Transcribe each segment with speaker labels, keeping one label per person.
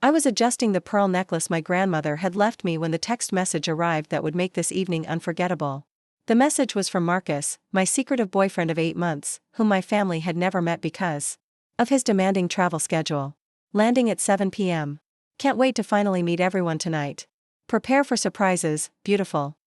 Speaker 1: I was adjusting the pearl necklace my grandmother had left me when the text message arrived that would make this evening unforgettable. The message was from Marcus, my secretive boyfriend of 8 months, whom my family had never met because of his demanding travel schedule. Landing at 7 p.m. Can't wait to finally meet everyone tonight. Prepare for surprises, beautiful.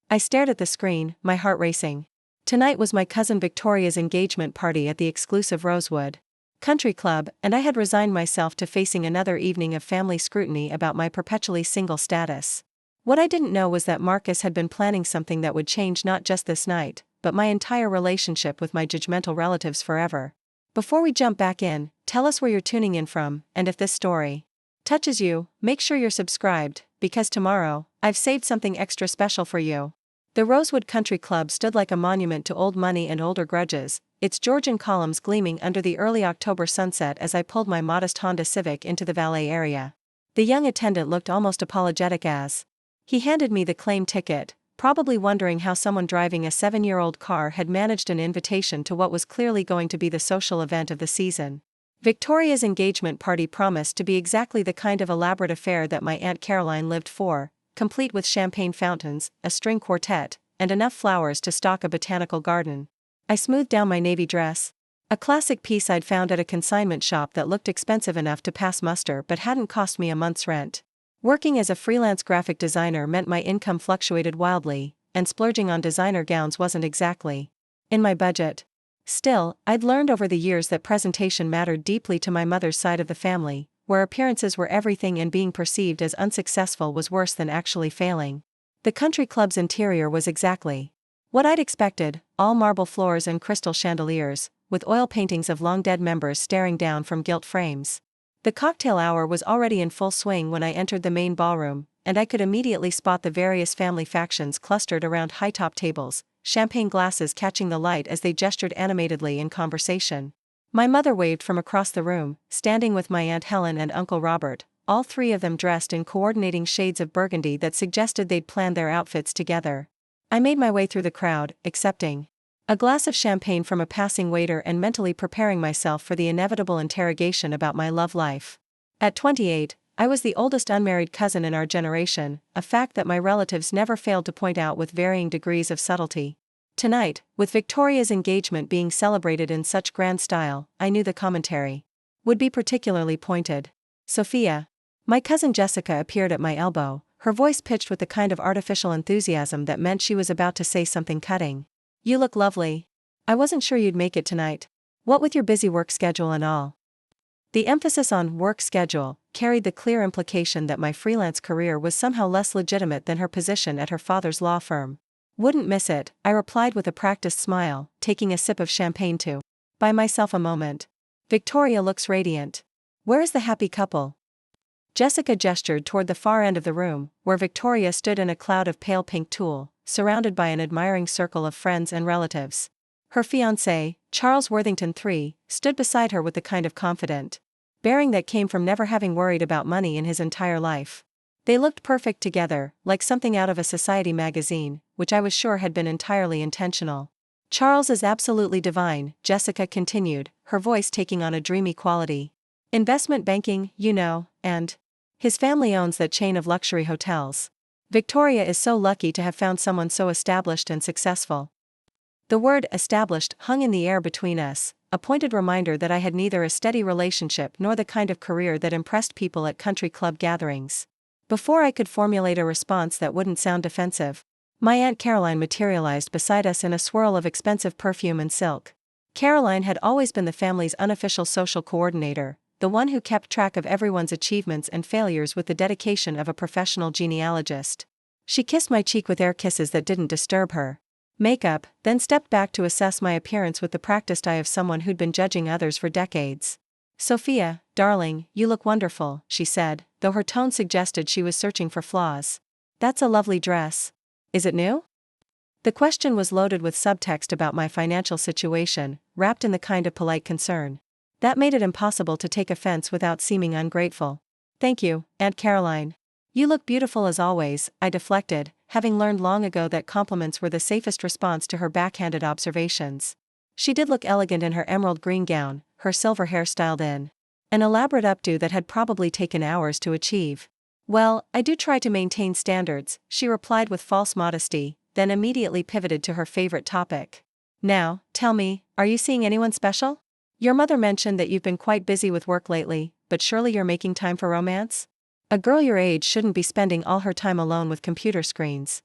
Speaker 1: I stared at the screen, my heart racing. Tonight was my cousin Victoria's engagement party at the exclusive Rosewood Country Club, and I had resigned myself to facing another evening of family scrutiny about my perpetually single status. What I didn't know was that Marcus had been planning something that would change not just this night, but my entire relationship with my judgmental relatives forever. Before we jump back in, tell us where you're tuning in from, and if this story touches you, make sure you're subscribed, because tomorrow, I've saved something extra special for you. The Rosewood Country Club stood like a monument to old money and older grudges, its Georgian columns gleaming under the early October sunset as I pulled my modest Honda Civic into the valet area. The young attendant looked almost apologetic as he handed me the claim ticket, probably wondering how someone driving a 7-year-old car had managed an invitation to what was clearly going to be the social event of the season. Victoria's engagement party promised to be exactly the kind of elaborate affair that my Aunt Caroline lived for, complete with champagne fountains, a string quartet, and enough flowers to stock a botanical garden. I smoothed down my navy dress. A classic piece I'd found at a consignment shop that looked expensive enough to pass muster but hadn't cost me a month's rent. Working as a freelance graphic designer meant my income fluctuated wildly, and splurging on designer gowns wasn't exactly in my budget. Still, I'd learned over the years that presentation mattered deeply to my mother's side of the family, where appearances were everything and being perceived as unsuccessful was worse than actually failing. The country club's interior was exactly what I'd expected, all marble floors and crystal chandeliers, with oil paintings of long-dead members staring down from gilt frames. The cocktail hour was already in full swing when I entered the main ballroom, and I could immediately spot the various family factions clustered around high-top tables, champagne glasses catching the light as they gestured animatedly in conversation. My mother waved from across the room, standing with my Aunt Helen and Uncle Robert, all three of them dressed in coordinating shades of burgundy that suggested they'd planned their outfits together. I made my way through the crowd, accepting a glass of champagne from a passing waiter and mentally preparing myself for the inevitable interrogation about my love life. At 28, I was the oldest unmarried cousin in our generation, a fact that my relatives never failed to point out with varying degrees of subtlety. Tonight, with Victoria's engagement being celebrated in such grand style, I knew the commentary would be particularly pointed. Sophia. My cousin Jessica appeared at my elbow, her voice pitched with the kind of artificial enthusiasm that meant she was about to say something cutting. You look lovely. I wasn't sure you'd make it tonight. What with your busy work schedule and all. The emphasis on work schedule carried the clear implication that my freelance career was somehow less legitimate than her position at her father's law firm. Wouldn't miss it, I replied with a practiced smile, taking a sip of champagne to buy myself a moment. Victoria looks radiant. Where is the happy couple? Jessica gestured toward the far end of the room, where Victoria stood in a cloud of pale pink tulle, surrounded by an admiring circle of friends and relatives. Her fiancé, Charles Worthington III, stood beside her with the kind of confident bearing that came from never having worried about money in his entire life. They looked perfect together, like something out of a society magazine, which I was sure had been entirely intentional. Charles is absolutely divine, Jessica continued, her voice taking on a dreamy quality. Investment banking, you know, and his family owns that chain of luxury hotels. Victoria is so lucky to have found someone so established and successful. The word established hung in the air between us, a pointed reminder that I had neither a steady relationship nor the kind of career that impressed people at country club gatherings. Before I could formulate a response that wouldn't sound defensive, my Aunt Caroline materialized beside us in a swirl of expensive perfume and silk. Caroline had always been the family's unofficial social coordinator, the one who kept track of everyone's achievements and failures with the dedication of a professional genealogist. She kissed my cheek with air kisses that didn't disturb her makeup, then stepped back to assess my appearance with the practiced eye of someone who'd been judging others for decades. Sophia, darling, you look wonderful, she said, though her tone suggested she was searching for flaws. That's a lovely dress. Is it new? The question was loaded with subtext about my financial situation, wrapped in the kind of polite concern that made it impossible to take offense without seeming ungrateful. Thank you, Aunt Caroline. You look beautiful as always, I deflected, having learned long ago that compliments were the safest response to her backhanded observations. She did look elegant in her emerald green gown, her silver hair styled in An elaborate updo that had probably taken hours to achieve. Well, I do try to maintain standards, she replied with false modesty, then immediately pivoted to her favorite topic. Now, tell me, are you seeing anyone special? Your mother mentioned that you've been quite busy with work lately, but surely you're making time for romance? A girl your age shouldn't be spending all her time alone with computer screens.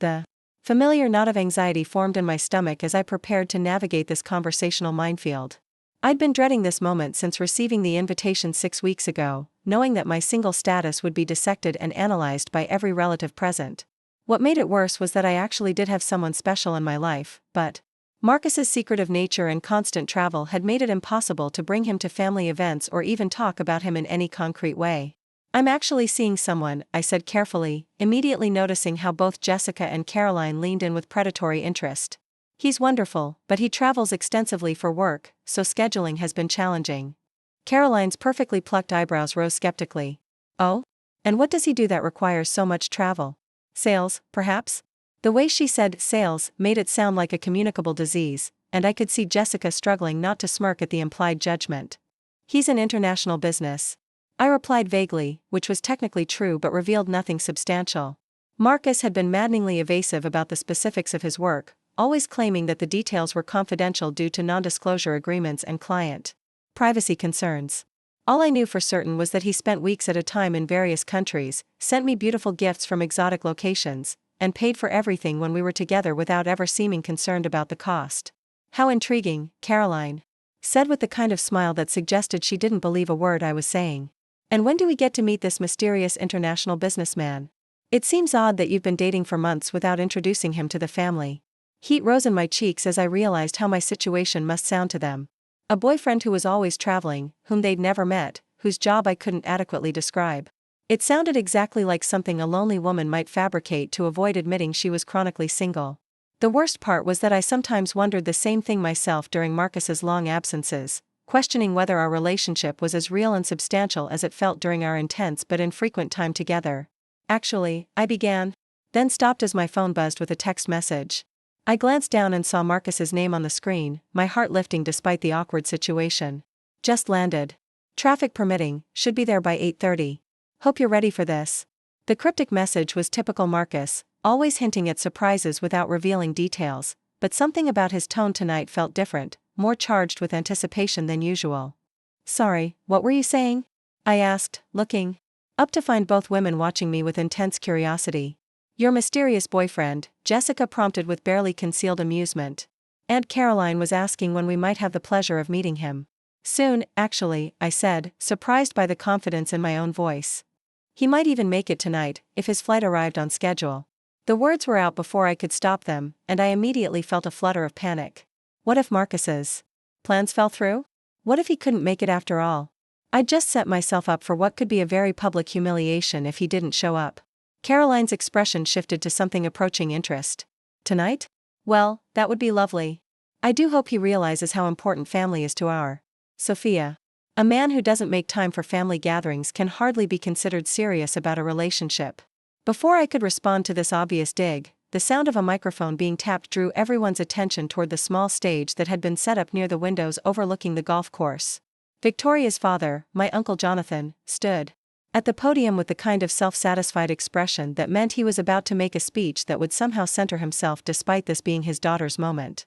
Speaker 1: The familiar knot of anxiety formed in my stomach as I prepared to navigate this conversational minefield. I'd been dreading this moment since receiving the invitation 6 weeks ago, knowing that my single status would be dissected and analyzed by every relative present. What made it worse was that I actually did have someone special in my life, but Marcus's secretive nature and constant travel had made it impossible to bring him to family events or even talk about him in any concrete way. I'm actually seeing someone, I said carefully, immediately noticing how both Jessica and Caroline leaned in with predatory interest. He's wonderful, but he travels extensively for work, so scheduling has been challenging. Caroline's perfectly plucked eyebrows rose skeptically. Oh? And what does he do that requires so much travel? Sales, perhaps? The way she said sales made it sound like a communicable disease, and I could see Jessica struggling not to smirk at the implied judgment. He's in international business. I replied vaguely, which was technically true but revealed nothing substantial. Marcus had been maddeningly evasive about the specifics of his work, always claiming that the details were confidential due to non-disclosure agreements and client privacy concerns. All I knew for certain was that he spent weeks at a time in various countries, sent me beautiful gifts from exotic locations, and paid for everything when we were together without ever seeming concerned about the cost. How intriguing, Caroline said with the kind of smile that suggested she didn't believe a word I was saying. And when do we get to meet this mysterious international businessman? It seems odd that you've been dating for months without introducing him to the family. Heat rose in my cheeks as I realized how my situation must sound to them. A boyfriend who was always traveling, whom they'd never met, whose job I couldn't adequately describe. It sounded exactly like something a lonely woman might fabricate to avoid admitting she was chronically single. The worst part was that I sometimes wondered the same thing myself during Marcus's long absences, questioning whether our relationship was as real and substantial as it felt during our intense but infrequent time together. Actually, I began, then stopped as my phone buzzed with a text message. I glanced down and saw Marcus's name on the screen, my heart lifting despite the awkward situation. Just landed. Traffic permitting, should be there by 8:30. Hope you're ready for this. The cryptic message was typical Marcus, always hinting at surprises without revealing details, but something about his tone tonight felt different, more charged with anticipation than usual. Sorry, what were you saying? I asked, looking up to find both women watching me with intense curiosity. Your mysterious boyfriend, Jessica prompted with barely concealed amusement. Aunt Caroline was asking when we might have the pleasure of meeting him. Soon, actually, I said, surprised by the confidence in my own voice. He might even make it tonight, if his flight arrived on schedule. The words were out before I could stop them, and I immediately felt a flutter of panic. What if Marcus's plans fell through? What if he couldn't make it after all? I'd just set myself up for what could be a very public humiliation if he didn't show up. Caroline's expression shifted to something approaching interest. Tonight? Well, that would be lovely. I do hope he realizes how important family is to our Sophia. A man who doesn't make time for family gatherings can hardly be considered serious about a relationship. Before I could respond to this obvious dig, the sound of a microphone being tapped drew everyone's attention toward the small stage that had been set up near the windows overlooking the golf course. Victoria's father, my Uncle Jonathan, stood at the podium with the kind of self-satisfied expression that meant he was about to make a speech that would somehow center himself despite this being his daughter's moment.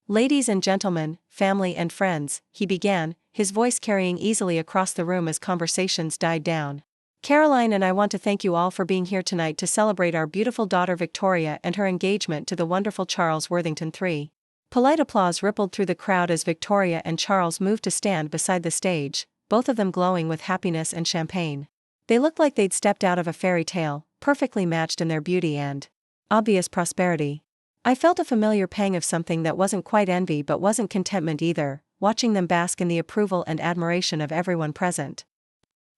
Speaker 1: Ladies and gentlemen, family and friends, he began, his voice carrying easily across the room as conversations died down. Caroline and I want to thank you all for being here tonight to celebrate our beautiful daughter Victoria and her engagement to the wonderful Charles Worthington III. Polite applause rippled through the crowd as Victoria and Charles moved to stand beside the stage, both of them glowing with happiness and champagne. They looked like they'd stepped out of a fairy tale, perfectly matched in their beauty and obvious prosperity. I felt a familiar pang of something that wasn't quite envy but wasn't contentment either, watching them bask in the approval and admiration of everyone present.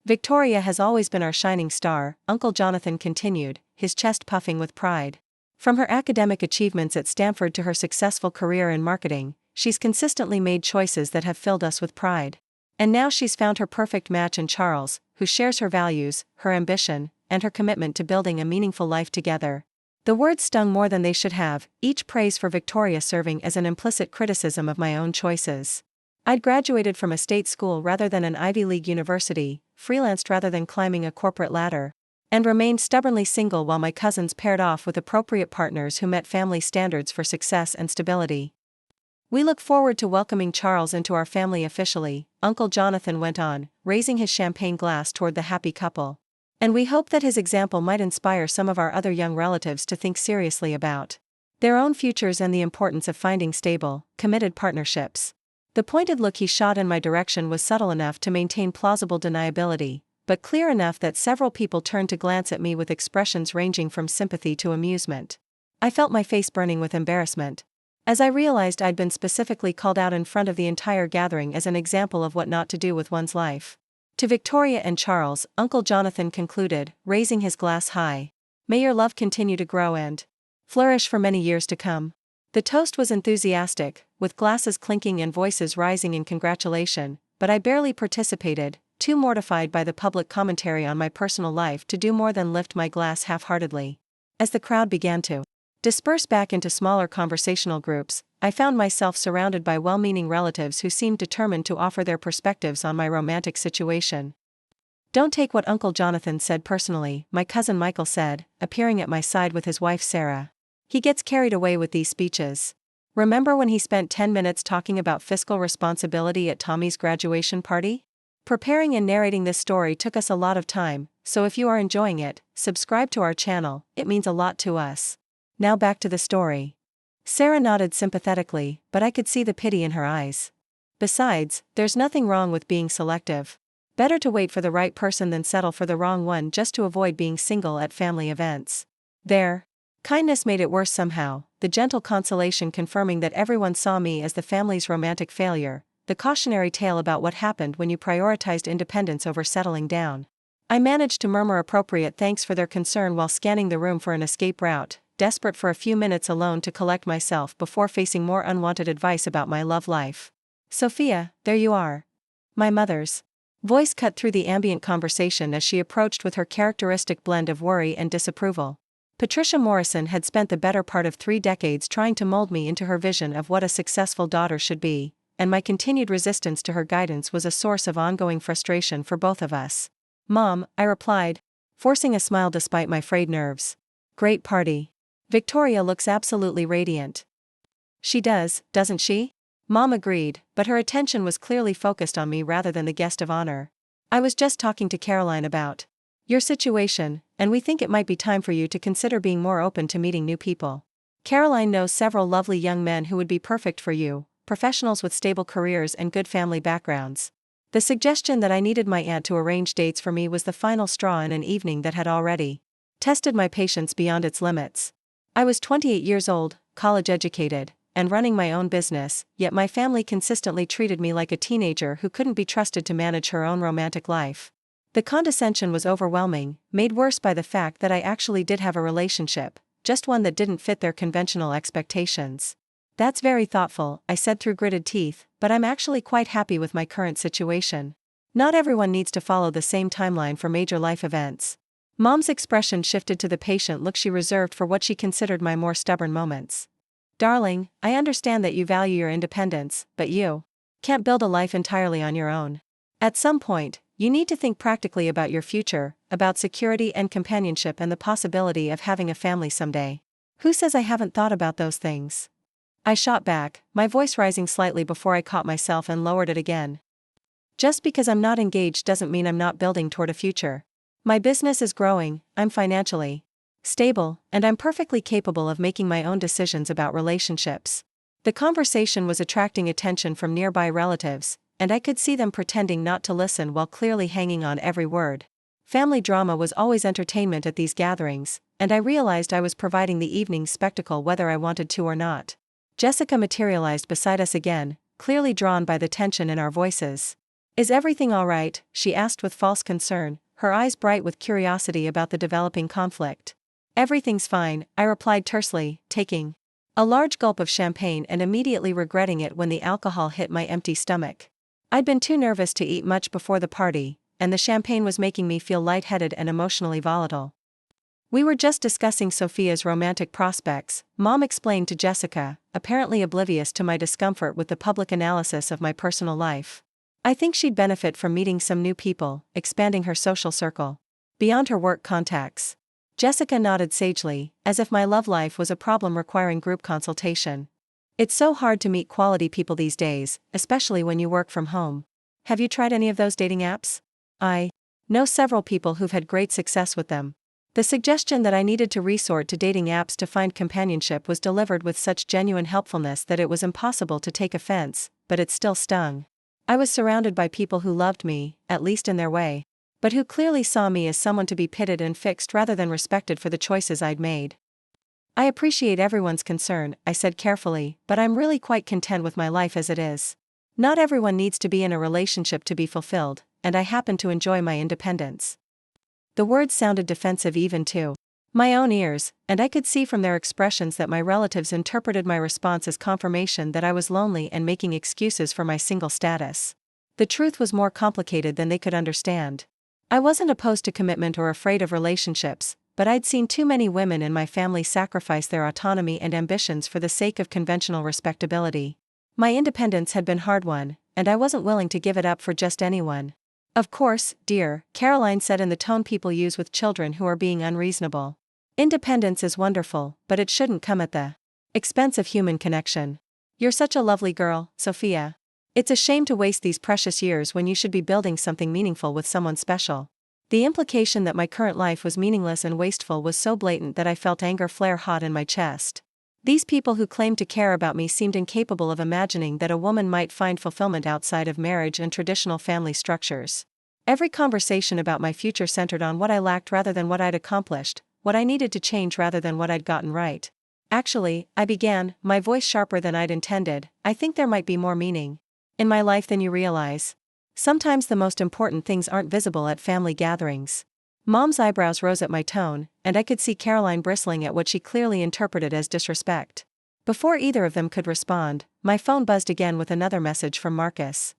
Speaker 1: Victoria has always been our shining star, Uncle Jonathan continued, his chest puffing with pride. From her academic achievements at Stanford to her successful career in marketing, she's consistently made choices that have filled us with pride. And now she's found her perfect match in Charles, who shares her values, her ambition, and her commitment to building a meaningful life together. The words stung more than they should have, each praise for Victoria serving as an implicit criticism of my own choices. I'd graduated from a state school rather than an Ivy League university, freelanced rather than climbing a corporate ladder, and remained stubbornly single while my cousins paired off with appropriate partners who met family standards for success and stability. "We look forward to welcoming Charles into our family officially," Uncle Jonathan went on, raising his champagne glass toward the happy couple. "And we hope that his example might inspire some of our other young relatives to think seriously about their own futures and the importance of finding stable, committed partnerships." The pointed look he shot in my direction was subtle enough to maintain plausible deniability, but clear enough that several people turned to glance at me with expressions ranging from sympathy to amusement. I felt my face burning with embarrassment, as I realized I'd been specifically called out in front of the entire gathering as an example of what not to do with one's life. To Victoria and Charles, Uncle Jonathan concluded, raising his glass high. "May your love continue to grow and flourish for many years to come." The toast was enthusiastic, with glasses clinking and voices rising in congratulation, but I barely participated, too mortified by the public commentary on my personal life to do more than lift my glass half-heartedly. As the crowd began to disperse back into smaller conversational groups, I found myself surrounded by well-meaning relatives who seemed determined to offer their perspectives on my romantic situation. "Don't take what Uncle Jonathan said personally," my cousin Michael said, appearing at my side with his wife Sarah. "He gets carried away with these speeches. Remember when he spent 10 minutes talking about fiscal responsibility at Tommy's graduation party? Preparing and narrating this story took us a lot of time, so if you are enjoying it, subscribe to our channel, it means a lot to us. Now back to the story." Sarah nodded sympathetically, but I could see the pity in her eyes. "Besides, there's nothing wrong with being selective. Better to wait for the right person than settle for the wrong one just to avoid being single at family events." Their kindness made it worse somehow, the gentle consolation confirming that everyone saw me as the family's romantic failure, the cautionary tale about what happened when you prioritized independence over settling down. I managed to murmur appropriate thanks for their concern while scanning the room for an escape route, desperate for a few minutes alone to collect myself before facing more unwanted advice about my love life. "Sophia, there you are." My mother's voice cut through the ambient conversation as she approached with her characteristic blend of worry and disapproval. Patricia Morrison had spent the better part of 3 decades trying to mold me into her vision of what a successful daughter should be, and my continued resistance to her guidance was a source of ongoing frustration for both of us. "Mom," I replied, forcing a smile despite my frayed nerves. "Great party. Victoria looks absolutely radiant." "She does, doesn't she?" Mom agreed, but her attention was clearly focused on me rather than the guest of honor. "I was just talking to Caroline about your situation, and we think it might be time for you to consider being more open to meeting new people. Caroline knows several lovely young men who would be perfect for you, professionals with stable careers and good family backgrounds." The suggestion that I needed my aunt to arrange dates for me was the final straw in an evening that had already tested my patience beyond its limits. I was 28 years old, college educated, and running my own business, yet my family consistently treated me like a teenager who couldn't be trusted to manage her own romantic life. The condescension was overwhelming, made worse by the fact that I actually did have a relationship, just one that didn't fit their conventional expectations. "That's very thoughtful," I said through gritted teeth, "but I'm actually quite happy with my current situation. Not everyone needs to follow the same timeline for major life events." Mom's expression shifted to the patient look she reserved for what she considered my more stubborn moments. "Darling, I understand that you value your independence, but you can't build a life entirely on your own. At some point, you need to think practically about your future, about security and companionship and the possibility of having a family someday." "Who says I haven't thought about those things?" I shot back, my voice rising slightly before I caught myself and lowered it again. "Just because I'm not engaged doesn't mean I'm not building toward a future. My business is growing, I'm financially stable, and I'm perfectly capable of making my own decisions about relationships." The conversation was attracting attention from nearby relatives, and I could see them pretending not to listen while clearly hanging on every word. Family drama was always entertainment at these gatherings, and I realized I was providing the evening's spectacle whether I wanted to or not. Jessica materialized beside us again, clearly drawn by the tension in our voices. "Is everything all right?" she asked with false concern, her eyes bright with curiosity about the developing conflict. "Everything's fine," I replied tersely, taking a large gulp of champagne and immediately regretting it when the alcohol hit my empty stomach. I'd been too nervous to eat much before the party, and the champagne was making me feel lightheaded and emotionally volatile. We were just discussing Sophia's romantic prospects, Mom explained to Jessica, apparently oblivious to my discomfort with the public analysis of my personal life. I think she'd benefit from meeting some new people, expanding her social circle. Beyond her work contacts. Jessica nodded sagely, as if my love life was a problem requiring group consultation. It's so hard to meet quality people these days, especially when you work from home. Have you tried any of those dating apps? I know several people who've had great success with them. The suggestion that I needed to resort to dating apps to find companionship was delivered with such genuine helpfulness that it was impossible to take offense, but it still stung. I was surrounded by people who loved me, at least in their way, but who clearly saw me as someone to be pitted and fixed rather than respected for the choices I'd made. I appreciate everyone's concern, I said carefully, but I'm really quite content with my life as it is. Not everyone needs to be in a relationship to be fulfilled, and I happen to enjoy my independence. The words sounded defensive even to my own ears, and I could see from their expressions that my relatives interpreted my response as confirmation that I was lonely and making excuses for my single status. The truth was more complicated than they could understand. I wasn't opposed to commitment or afraid of relationships, but I'd seen too many women in my family sacrifice their autonomy and ambitions for the sake of conventional respectability. My independence had been hard-won, and I wasn't willing to give it up for just anyone. Of course, dear, Caroline said in the tone people use with children who are being unreasonable. Independence is wonderful, but it shouldn't come at the expense of human connection. You're such a lovely girl, Sophia. It's a shame to waste these precious years when you should be building something meaningful with someone special. The implication that my current life was meaningless and wasteful was so blatant that I felt anger flare hot in my chest. These people who claimed to care about me seemed incapable of imagining that a woman might find fulfillment outside of marriage and traditional family structures. Every conversation about my future centered on what I lacked rather than what I'd accomplished, what I needed to change rather than what I'd gotten right. Actually, I began, my voice sharper than I'd intended, I think there might be more meaning in my life than you realize. Sometimes the most important things aren't visible at family gatherings. Mom's eyebrows rose at my tone, and I could see Caroline bristling at what she clearly interpreted as disrespect. Before either of them could respond, my phone buzzed again with another message from Marcus.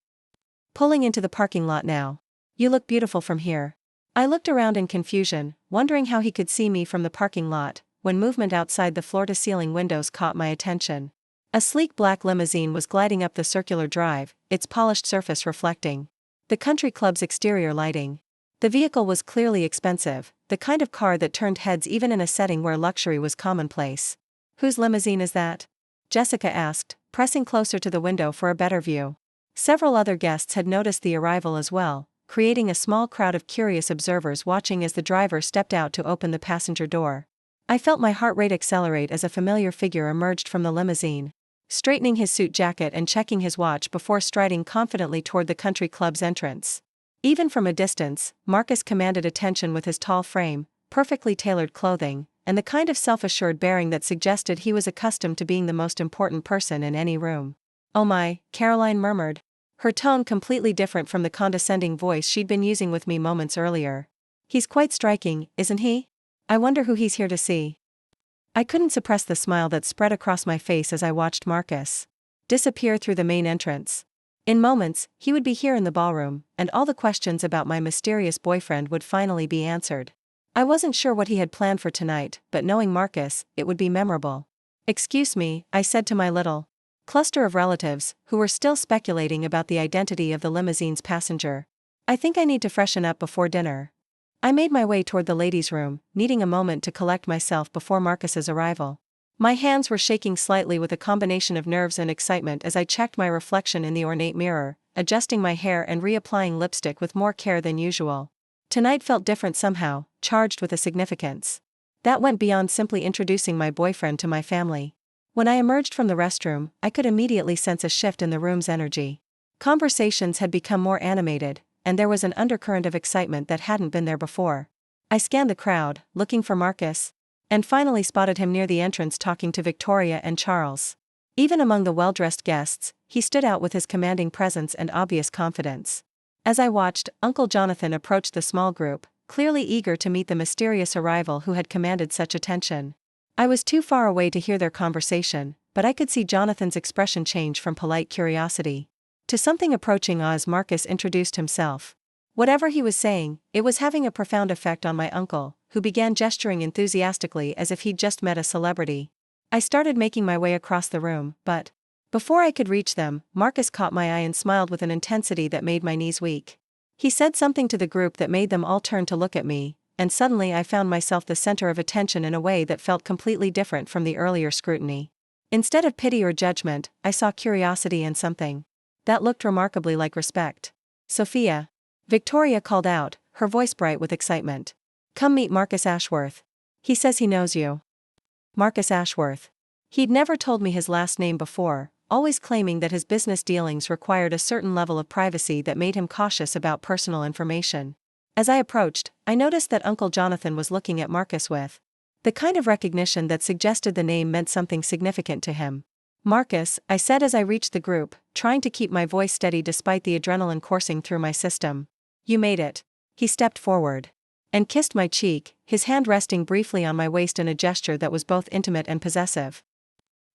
Speaker 1: Pulling into the parking lot now. You look beautiful from here. I looked around in confusion, wondering how he could see me from the parking lot, when movement outside the floor-to-ceiling windows caught my attention. A sleek black limousine was gliding up the circular drive, its polished surface reflecting the country club's exterior lighting. The vehicle was clearly expensive, the kind of car that turned heads even in a setting where luxury was commonplace. Whose limousine is that? Jessica asked, pressing closer to the window for a better view. Several other guests had noticed the arrival as well, creating a small crowd of curious observers watching as the driver stepped out to open the passenger door. I felt my heart rate accelerate as a familiar figure emerged from the limousine, straightening his suit jacket and checking his watch before striding confidently toward the country club's entrance. Even from a distance, Marcus commanded attention with his tall frame, perfectly tailored clothing, and the kind of self-assured bearing that suggested he was accustomed to being the most important person in any room. Oh my, Caroline murmured, her tone completely different from the condescending voice she'd been using with me moments earlier. He's quite striking, isn't he? I wonder who he's here to see. I couldn't suppress the smile that spread across my face as I watched Marcus disappear through the main entrance. In moments, he would be here in the ballroom, and all the questions about my mysterious boyfriend would finally be answered. I wasn't sure what he had planned for tonight, but knowing Marcus, it would be memorable. Excuse me, I said to my little cluster of relatives, who were still speculating about the identity of the limousine's passenger. I think I need to freshen up before dinner. I made my way toward the ladies' room, needing a moment to collect myself before Marcus's arrival. My hands were shaking slightly with a combination of nerves and excitement as I checked my reflection in the ornate mirror, adjusting my hair and reapplying lipstick with more care than usual. Tonight felt different somehow, charged with a significance that went beyond simply introducing my boyfriend to my family. When I emerged from the restroom, I could immediately sense a shift in the room's energy. Conversations had become more animated, and there was an undercurrent of excitement that hadn't been there before. I scanned the crowd, looking for Marcus, and finally spotted him near the entrance talking to Victoria and Charles. Even among the well-dressed guests, he stood out with his commanding presence and obvious confidence. As I watched, Uncle Jonathan approached the small group, clearly eager to meet the mysterious arrival who had commanded such attention. I was too far away to hear their conversation, but I could see Jonathan's expression change from polite curiosity to something approaching awe as Marcus introduced himself. Whatever he was saying, it was having a profound effect on my uncle, who began gesturing enthusiastically as if he'd just met a celebrity. I started making my way across the room, but before I could reach them, Marcus caught my eye and smiled with an intensity that made my knees weak. He said something to the group that made them all turn to look at me, and suddenly I found myself the center of attention in a way that felt completely different from the earlier scrutiny. Instead of pity or judgment, I saw curiosity and something that looked remarkably like respect. "Sophia!" Victoria called out, her voice bright with excitement. "Come meet Marcus Ashworth. He says he knows you." Marcus Ashworth. He'd never told me his last name before, always claiming that his business dealings required a certain level of privacy that made him cautious about personal information. As I approached, I noticed that Uncle Jonathan was looking at Marcus with the kind of recognition that suggested the name meant something significant to him. "Marcus," I said as I reached the group, trying to keep my voice steady despite the adrenaline coursing through my system. "You made it." He stepped forward and kissed my cheek, his hand resting briefly on my waist in a gesture that was both intimate and possessive.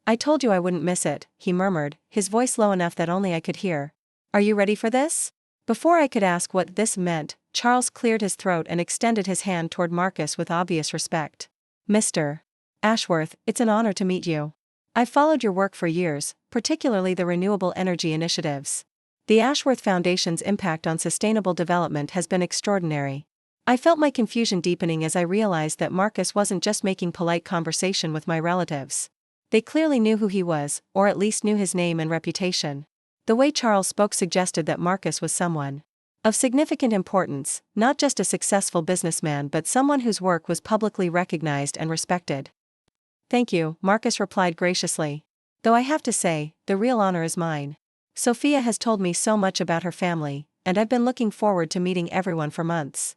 Speaker 1: "I told you I wouldn't miss it," he murmured, his voice low enough that only I could hear. "Are you ready for this?" Before I could ask what this meant, Charles cleared his throat and extended his hand toward Marcus with obvious respect. "Mr. Ashworth, it's an honor to meet you. I've followed your work for years, particularly the renewable energy initiatives. The Ashworth Foundation's impact on sustainable development has been extraordinary." I felt my confusion deepening as I realized that Marcus wasn't just making polite conversation with my relatives. They clearly knew who he was, or at least knew his name and reputation. The way Charles spoke suggested that Marcus was someone of significant importance, not just a successful businessman but someone whose work was publicly recognized and respected. "Thank you," Marcus replied graciously. "Though I have to say, the real honor is mine. Sophia has told me so much about her family, and I've been looking forward to meeting everyone for months."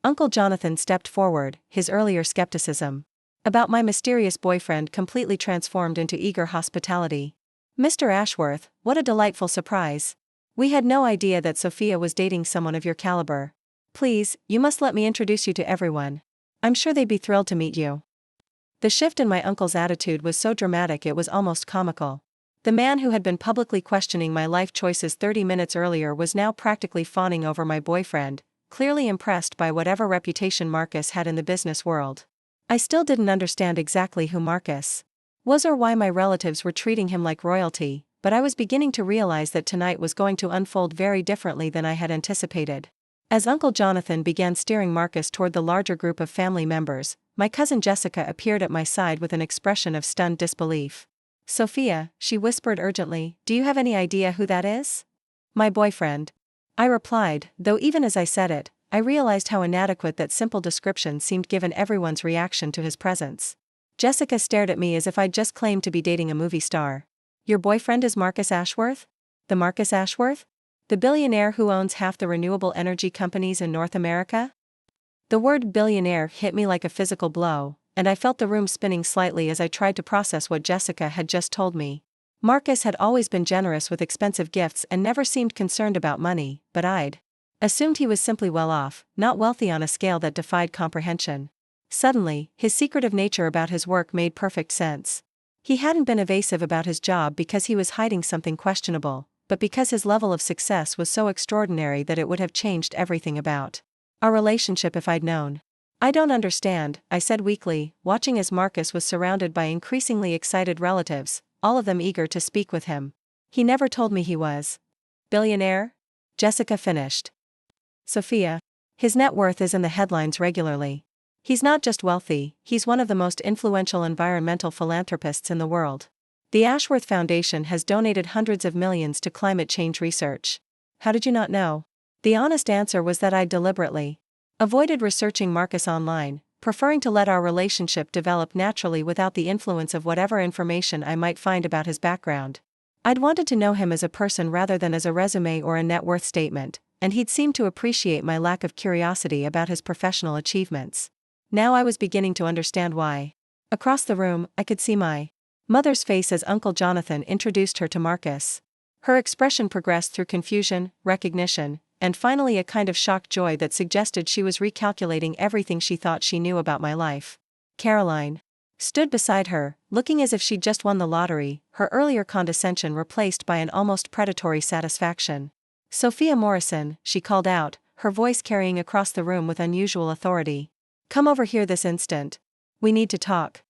Speaker 1: Uncle Jonathan stepped forward, his earlier skepticism about my mysterious boyfriend completely transformed into eager hospitality. "Mr. Ashworth, what a delightful surprise. We had no idea that Sophia was dating someone of your caliber. Please, you must let me introduce you to everyone. I'm sure they'd be thrilled to meet you." The shift in my uncle's attitude was so dramatic it was almost comical. The man who had been publicly questioning my life choices 30 minutes earlier was now practically fawning over my boyfriend, clearly impressed by whatever reputation Marcus had in the business world. I still didn't understand exactly who Marcus was or why my relatives were treating him like royalty, but I was beginning to realize that tonight was going to unfold very differently than I had anticipated. As Uncle Jonathan began steering Marcus toward the larger group of family members, my cousin Jessica appeared at my side with an expression of stunned disbelief. "Sophia," she whispered urgently, "do you have any idea who that is?" "My boyfriend," I replied, though even as I said it, I realized how inadequate that simple description seemed given everyone's reaction to his presence. Jessica stared at me as if I'd just claimed to be dating a movie star. "Your boyfriend is Marcus Ashworth? The Marcus Ashworth? The billionaire who owns half the renewable energy companies in North America?" The word billionaire hit me like a physical blow, and I felt the room spinning slightly as I tried to process what Jessica had just told me. Marcus had always been generous with expensive gifts and never seemed concerned about money, but I'd assumed he was simply well off, not wealthy on a scale that defied comprehension. Suddenly, his secretive nature about his work made perfect sense. He hadn't been evasive about his job because he was hiding something questionable, but because his level of success was so extraordinary that it would have changed everything about our relationship if I'd known. "I don't understand," I said weakly, watching as Marcus was surrounded by increasingly excited relatives, all of them eager to speak with him. "He never told me he was billionaire?" Jessica finished. "Sophia. His net worth is in the headlines regularly. He's not just wealthy, he's one of the most influential environmental philanthropists in the world. The Ashworth Foundation has donated hundreds of millions to climate change research." "How did you not know?" The honest answer was that I deliberately avoided researching Marcus online, preferring to let our relationship develop naturally without the influence of whatever information I might find about his background. I'd wanted to know him as a person rather than as a resume or a net worth statement, and he'd seemed to appreciate my lack of curiosity about his professional achievements. Now I was beginning to understand why. Across the room, I could see my mother's face as Uncle Jonathan introduced her to Marcus. Her expression progressed through confusion, recognition, and finally a kind of shocked joy that suggested she was recalculating everything she thought she knew about my life. Caroline stood beside her, looking as if she'd just won the lottery, her earlier condescension replaced by an almost predatory satisfaction. "Sophia Morrison," she called out, her voice carrying across the room with unusual authority. Come over here this instant. We need to talk.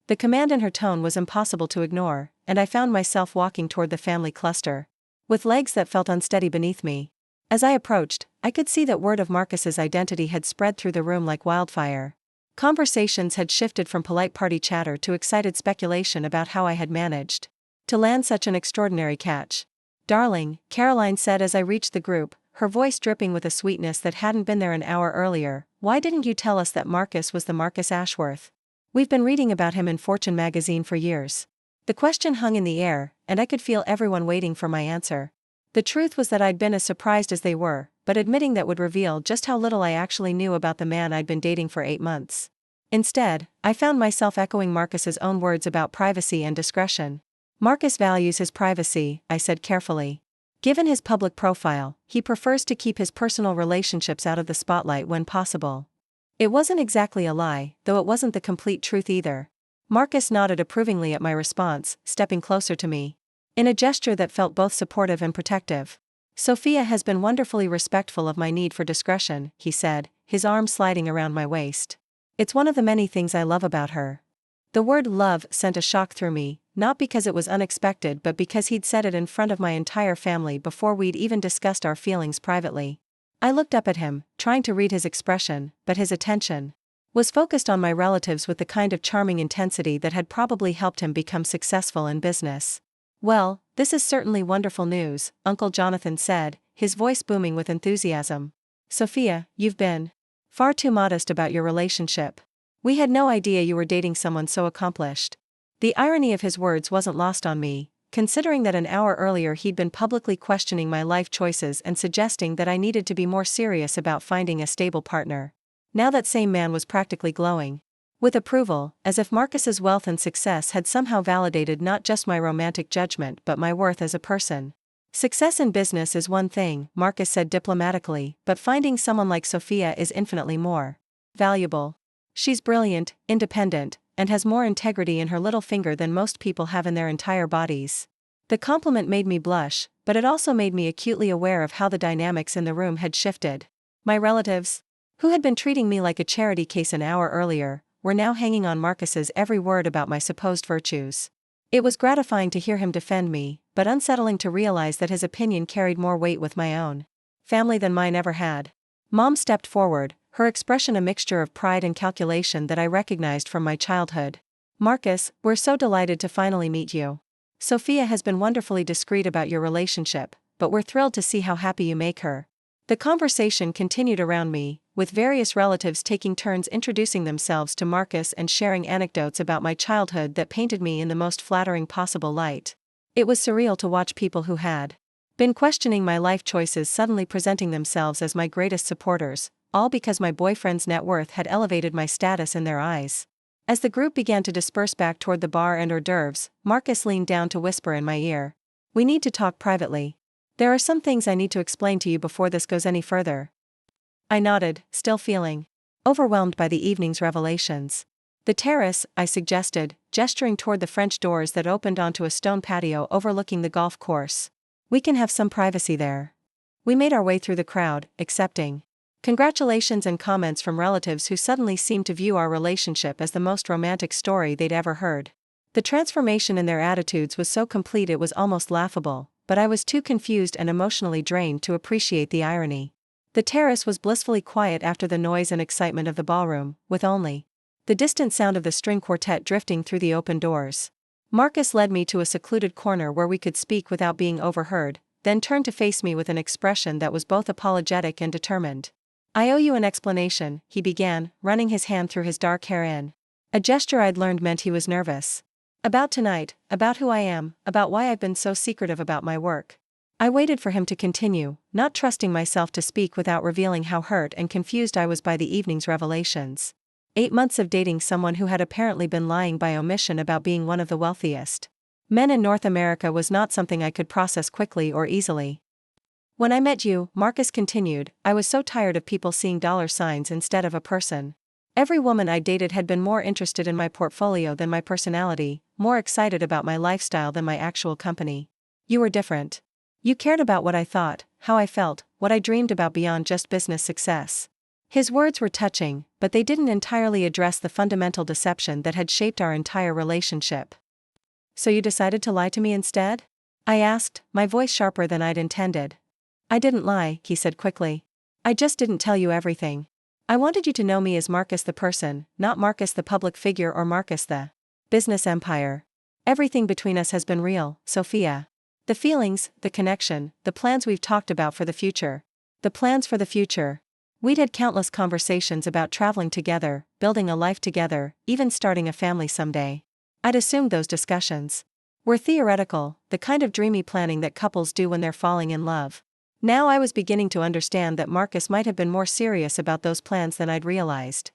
Speaker 1: The command in her tone was impossible to ignore, and I found myself walking toward the family cluster, with legs that felt unsteady beneath me. As I approached, I could see that word of Marcus's identity had spread through the room like wildfire. Conversations had shifted from polite party chatter to excited speculation about how I had managed to land such an extraordinary catch. Darling, Caroline said as I reached the group, her voice dripping with a sweetness that hadn't been there an hour earlier, why didn't you tell us that Marcus was the Marcus Ashworth? We've been reading about him in Fortune magazine for years. The question hung in the air, and I could feel everyone waiting for my answer. The truth was that I'd been as surprised as they were, but admitting that would reveal just how little I actually knew about the man I'd been dating for 8 months. Instead, I found myself echoing Marcus's own words about privacy and discretion. Marcus values his privacy, I said carefully. Given his public profile, he prefers to keep his personal relationships out of the spotlight when possible. It wasn't exactly a lie, though it wasn't the complete truth either. Marcus nodded approvingly at my response, stepping closer to me, in a gesture that felt both supportive and protective. Sophia has been wonderfully respectful of my need for discretion, he said, his arm sliding around my waist. It's one of the many things I love about her. The word love sent a shock through me, not because it was unexpected but because he'd said it in front of my entire family before we'd even discussed our feelings privately. I looked up at him, trying to read his expression, but his attention was focused on my relatives with the kind of charming intensity that had probably helped him become successful in business. Well, this is certainly wonderful news, Uncle Jonathan said, his voice booming with enthusiasm. Sophia, you've been far too modest about your relationship. We had no idea you were dating someone so accomplished. The irony of his words wasn't lost on me, considering that an hour earlier he'd been publicly questioning my life choices and suggesting that I needed to be more serious about finding a stable partner. Now that same man was practically glowing with approval, as if Marcus's wealth and success had somehow validated not just my romantic judgment but my worth as a person. Success in business is one thing, Marcus said diplomatically, but finding someone like Sophia is infinitely more valuable. She's brilliant, independent, and has more integrity in her little finger than most people have in their entire bodies. The compliment made me blush, but it also made me acutely aware of how the dynamics in the room had shifted. My relatives, who had been treating me like a charity case an hour earlier, were now hanging on Marcus's every word about my supposed virtues. It was gratifying to hear him defend me, but unsettling to realize that his opinion carried more weight with my own family than mine ever had. Mom stepped forward, her expression a mixture of pride and calculation that I recognized from my childhood. Marcus, we're so delighted to finally meet you. Sophia has been wonderfully discreet about your relationship, but we're thrilled to see how happy you make her. The conversation continued around me, with various relatives taking turns introducing themselves to Marcus and sharing anecdotes about my childhood that painted me in the most flattering possible light. It was surreal to watch people who had been questioning my life choices suddenly presenting themselves as my greatest supporters, all because my boyfriend's net worth had elevated my status in their eyes. As the group began to disperse back toward the bar and hors d'oeuvres, Marcus leaned down to whisper in my ear. We need to talk privately. There are some things I need to explain to you before this goes any further. I nodded, still feeling overwhelmed by the evening's revelations. The terrace, I suggested, gesturing toward the French doors that opened onto a stone patio overlooking the golf course. We can have some privacy there. We made our way through the crowd, accepting congratulations and comments from relatives who suddenly seemed to view our relationship as the most romantic story they'd ever heard. The transformation in their attitudes was so complete it was almost laughable, but I was too confused and emotionally drained to appreciate the irony. The terrace was blissfully quiet after the noise and excitement of the ballroom, with only the distant sound of the string quartet drifting through the open doors. Marcus led me to a secluded corner where we could speak without being overheard, then turned to face me with an expression that was both apologetic and determined. I owe you an explanation, he began, running his hand through his dark hair in a gesture I'd learned meant he was nervous. About tonight, about who I am, about why I've been so secretive about my work. I waited for him to continue, not trusting myself to speak without revealing how hurt and confused I was by the evening's revelations. 8 months of dating someone who had apparently been lying by omission about being one of the wealthiest men in North America was not something I could process quickly or easily. When I met you, Marcus continued, I was so tired of people seeing dollar signs instead of a person. Every woman I dated had been more interested in my portfolio than my personality, more excited about my lifestyle than my actual company. You were different. You cared about what I thought, how I felt, what I dreamed about beyond just business success. His words were touching, but they didn't entirely address the fundamental deception that had shaped our entire relationship. "So you decided to lie to me instead?" I asked, my voice sharper than I'd intended. "I didn't lie," he said quickly. "I just didn't tell you everything. I wanted you to know me as Marcus the person, not Marcus the public figure or Marcus the business empire. Everything between us has been real, Sophia. The feelings, the connection, the plans we've talked about for the future. The plans for the future. We'd had countless conversations about traveling together, building a life together, even starting a family someday. I'd assumed those discussions were theoretical, the kind of dreamy planning that couples do when they're falling in love. Now I was beginning to understand that Marcus might have been more serious about those plans than I'd realized.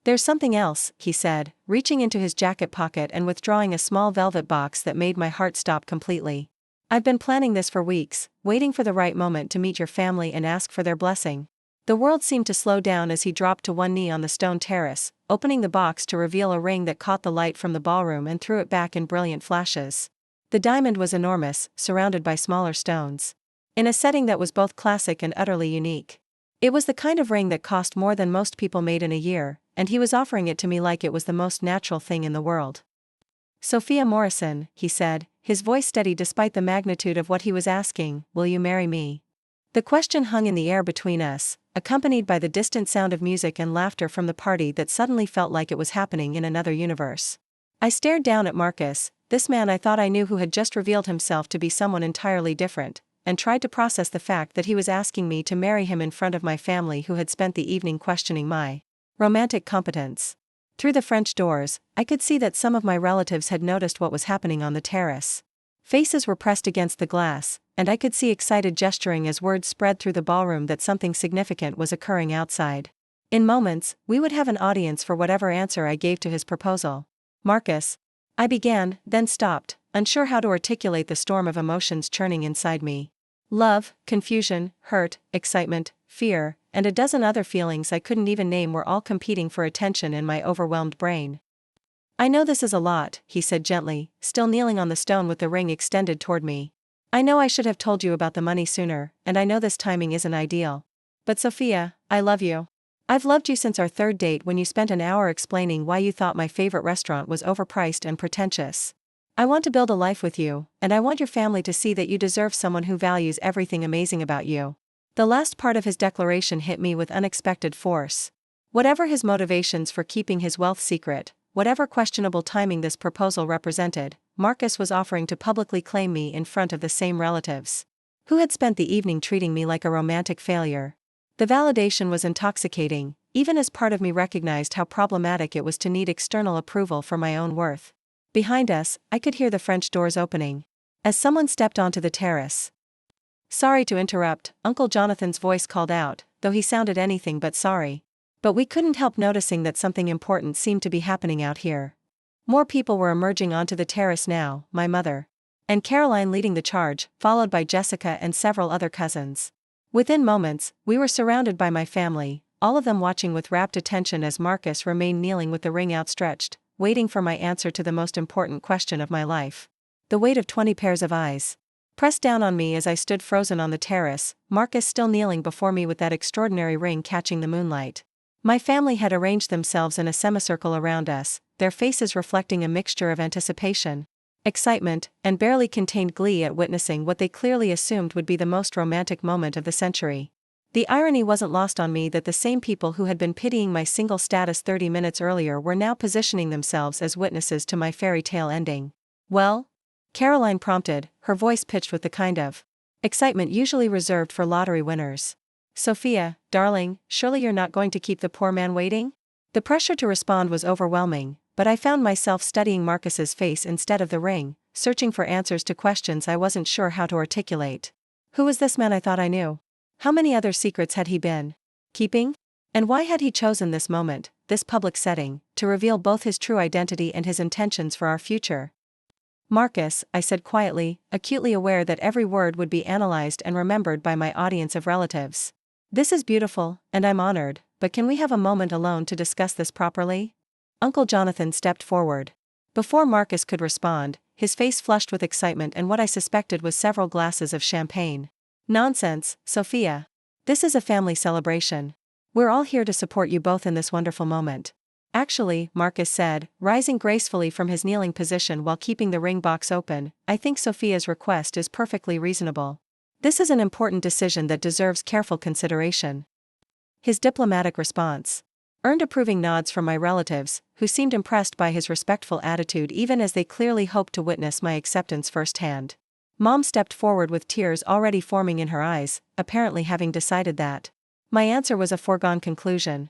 Speaker 1: "There's something else," he said, reaching into his jacket pocket and withdrawing a small velvet box that made my heart stop completely. "I've been planning this for weeks, waiting for the right moment to meet your family and ask for their blessing." The world seemed to slow down as he dropped to one knee on the stone terrace, opening the box to reveal a ring that caught the light from the ballroom and threw it back in brilliant flashes. The diamond was enormous, surrounded by smaller stones, in a setting that was both classic and utterly unique. It was the kind of ring that cost more than most people made in a year, and he was offering it to me like it was the most natural thing in the world. "Sophia Morrison," he said, his voice steady despite the magnitude of what he was asking, "will you marry me?" The question hung in the air between us, accompanied by the distant sound of music and laughter from the party that suddenly felt like it was happening in another universe. I stared down at Marcus, this man I thought I knew who had just revealed himself to be someone entirely different, and tried to process the fact that he was asking me to marry him in front of my family who had spent the evening questioning my romantic competence. Through the French doors, I could see that some of my relatives had noticed what was happening on the terrace. Faces were pressed against the glass, and I could see excited gesturing as word spread through the ballroom that something significant was occurring outside. In moments, we would have an audience for whatever answer I gave to his proposal. "Marcus," I began, then stopped, unsure how to articulate the storm of emotions churning inside me. Love, confusion, hurt, excitement, fear, and a dozen other feelings I couldn't even name were all competing for attention in my overwhelmed brain. "I know this is a lot," he said gently, still kneeling on the stone with the ring extended toward me. "I know I should have told you about the money sooner, and I know this timing isn't ideal. But Sophia, I love you. I've loved you since our third date when you spent an hour explaining why you thought my favorite restaurant was overpriced and pretentious. I want to build a life with you, and I want your family to see that you deserve someone who values everything amazing about you." The last part of his declaration hit me with unexpected force. Whatever his motivations for keeping his wealth secret, whatever questionable timing this proposal represented, Marcus was offering to publicly claim me in front of the same relatives who had spent the evening treating me like a romantic failure. The validation was intoxicating, even as part of me recognized how problematic it was to need external approval for my own worth. Behind us, I could hear the French doors opening as someone stepped onto the terrace. "Sorry to interrupt," Uncle Jonathan's voice called out, though he sounded anything but sorry. But we couldn't help noticing that something important seemed to be happening out here. More people were emerging onto the terrace now, my mother and Caroline leading the charge, followed by Jessica and several other cousins. Within moments, we were surrounded by my family, all of them watching with rapt attention as Marcus remained kneeling with the ring outstretched, waiting for my answer to the most important question of my life. The weight of 20 pairs of eyes pressed down on me as I stood frozen on the terrace, Marcus still kneeling before me with that extraordinary ring catching the moonlight. My family had arranged themselves in a semicircle around us, their faces reflecting a mixture of anticipation, excitement, and barely contained glee at witnessing what they clearly assumed would be the most romantic moment of the century. The irony wasn't lost on me that the same people who had been pitying my single status 30 minutes earlier were now positioning themselves as witnesses to my fairy tale ending. "Well?" Caroline prompted, her voice pitched with the kind of excitement usually reserved for lottery winners. "Sophia, darling, surely you're not going to keep the poor man waiting?" The pressure to respond was overwhelming, but I found myself studying Marcus's face instead of the ring, searching for answers to questions I wasn't sure how to articulate. Who was this man I thought I knew? How many other secrets had he been keeping? And why had he chosen this moment, this public setting, to reveal both his true identity and his intentions for our future? "Marcus," I said quietly, acutely aware that every word would be analyzed and remembered by my audience of relatives. "This is beautiful, and I'm honored, but can we have a moment alone to discuss this properly?" Uncle Jonathan stepped forward. Before Marcus could respond, his face flushed with excitement and what I suspected was several glasses of champagne. "Nonsense, Sophia. This is a family celebration. We're all here to support you both in this wonderful moment. Actually, Marcus said, rising gracefully from his kneeling position while keeping the ring box open, I think Sophia's request is perfectly reasonable. This is an important decision that deserves careful consideration. His diplomatic response earned approving nods from my relatives, who seemed impressed by his respectful attitude even as they clearly hoped to witness my acceptance firsthand. Mom stepped forward with tears already forming in her eyes, apparently having decided that my answer was a foregone conclusion.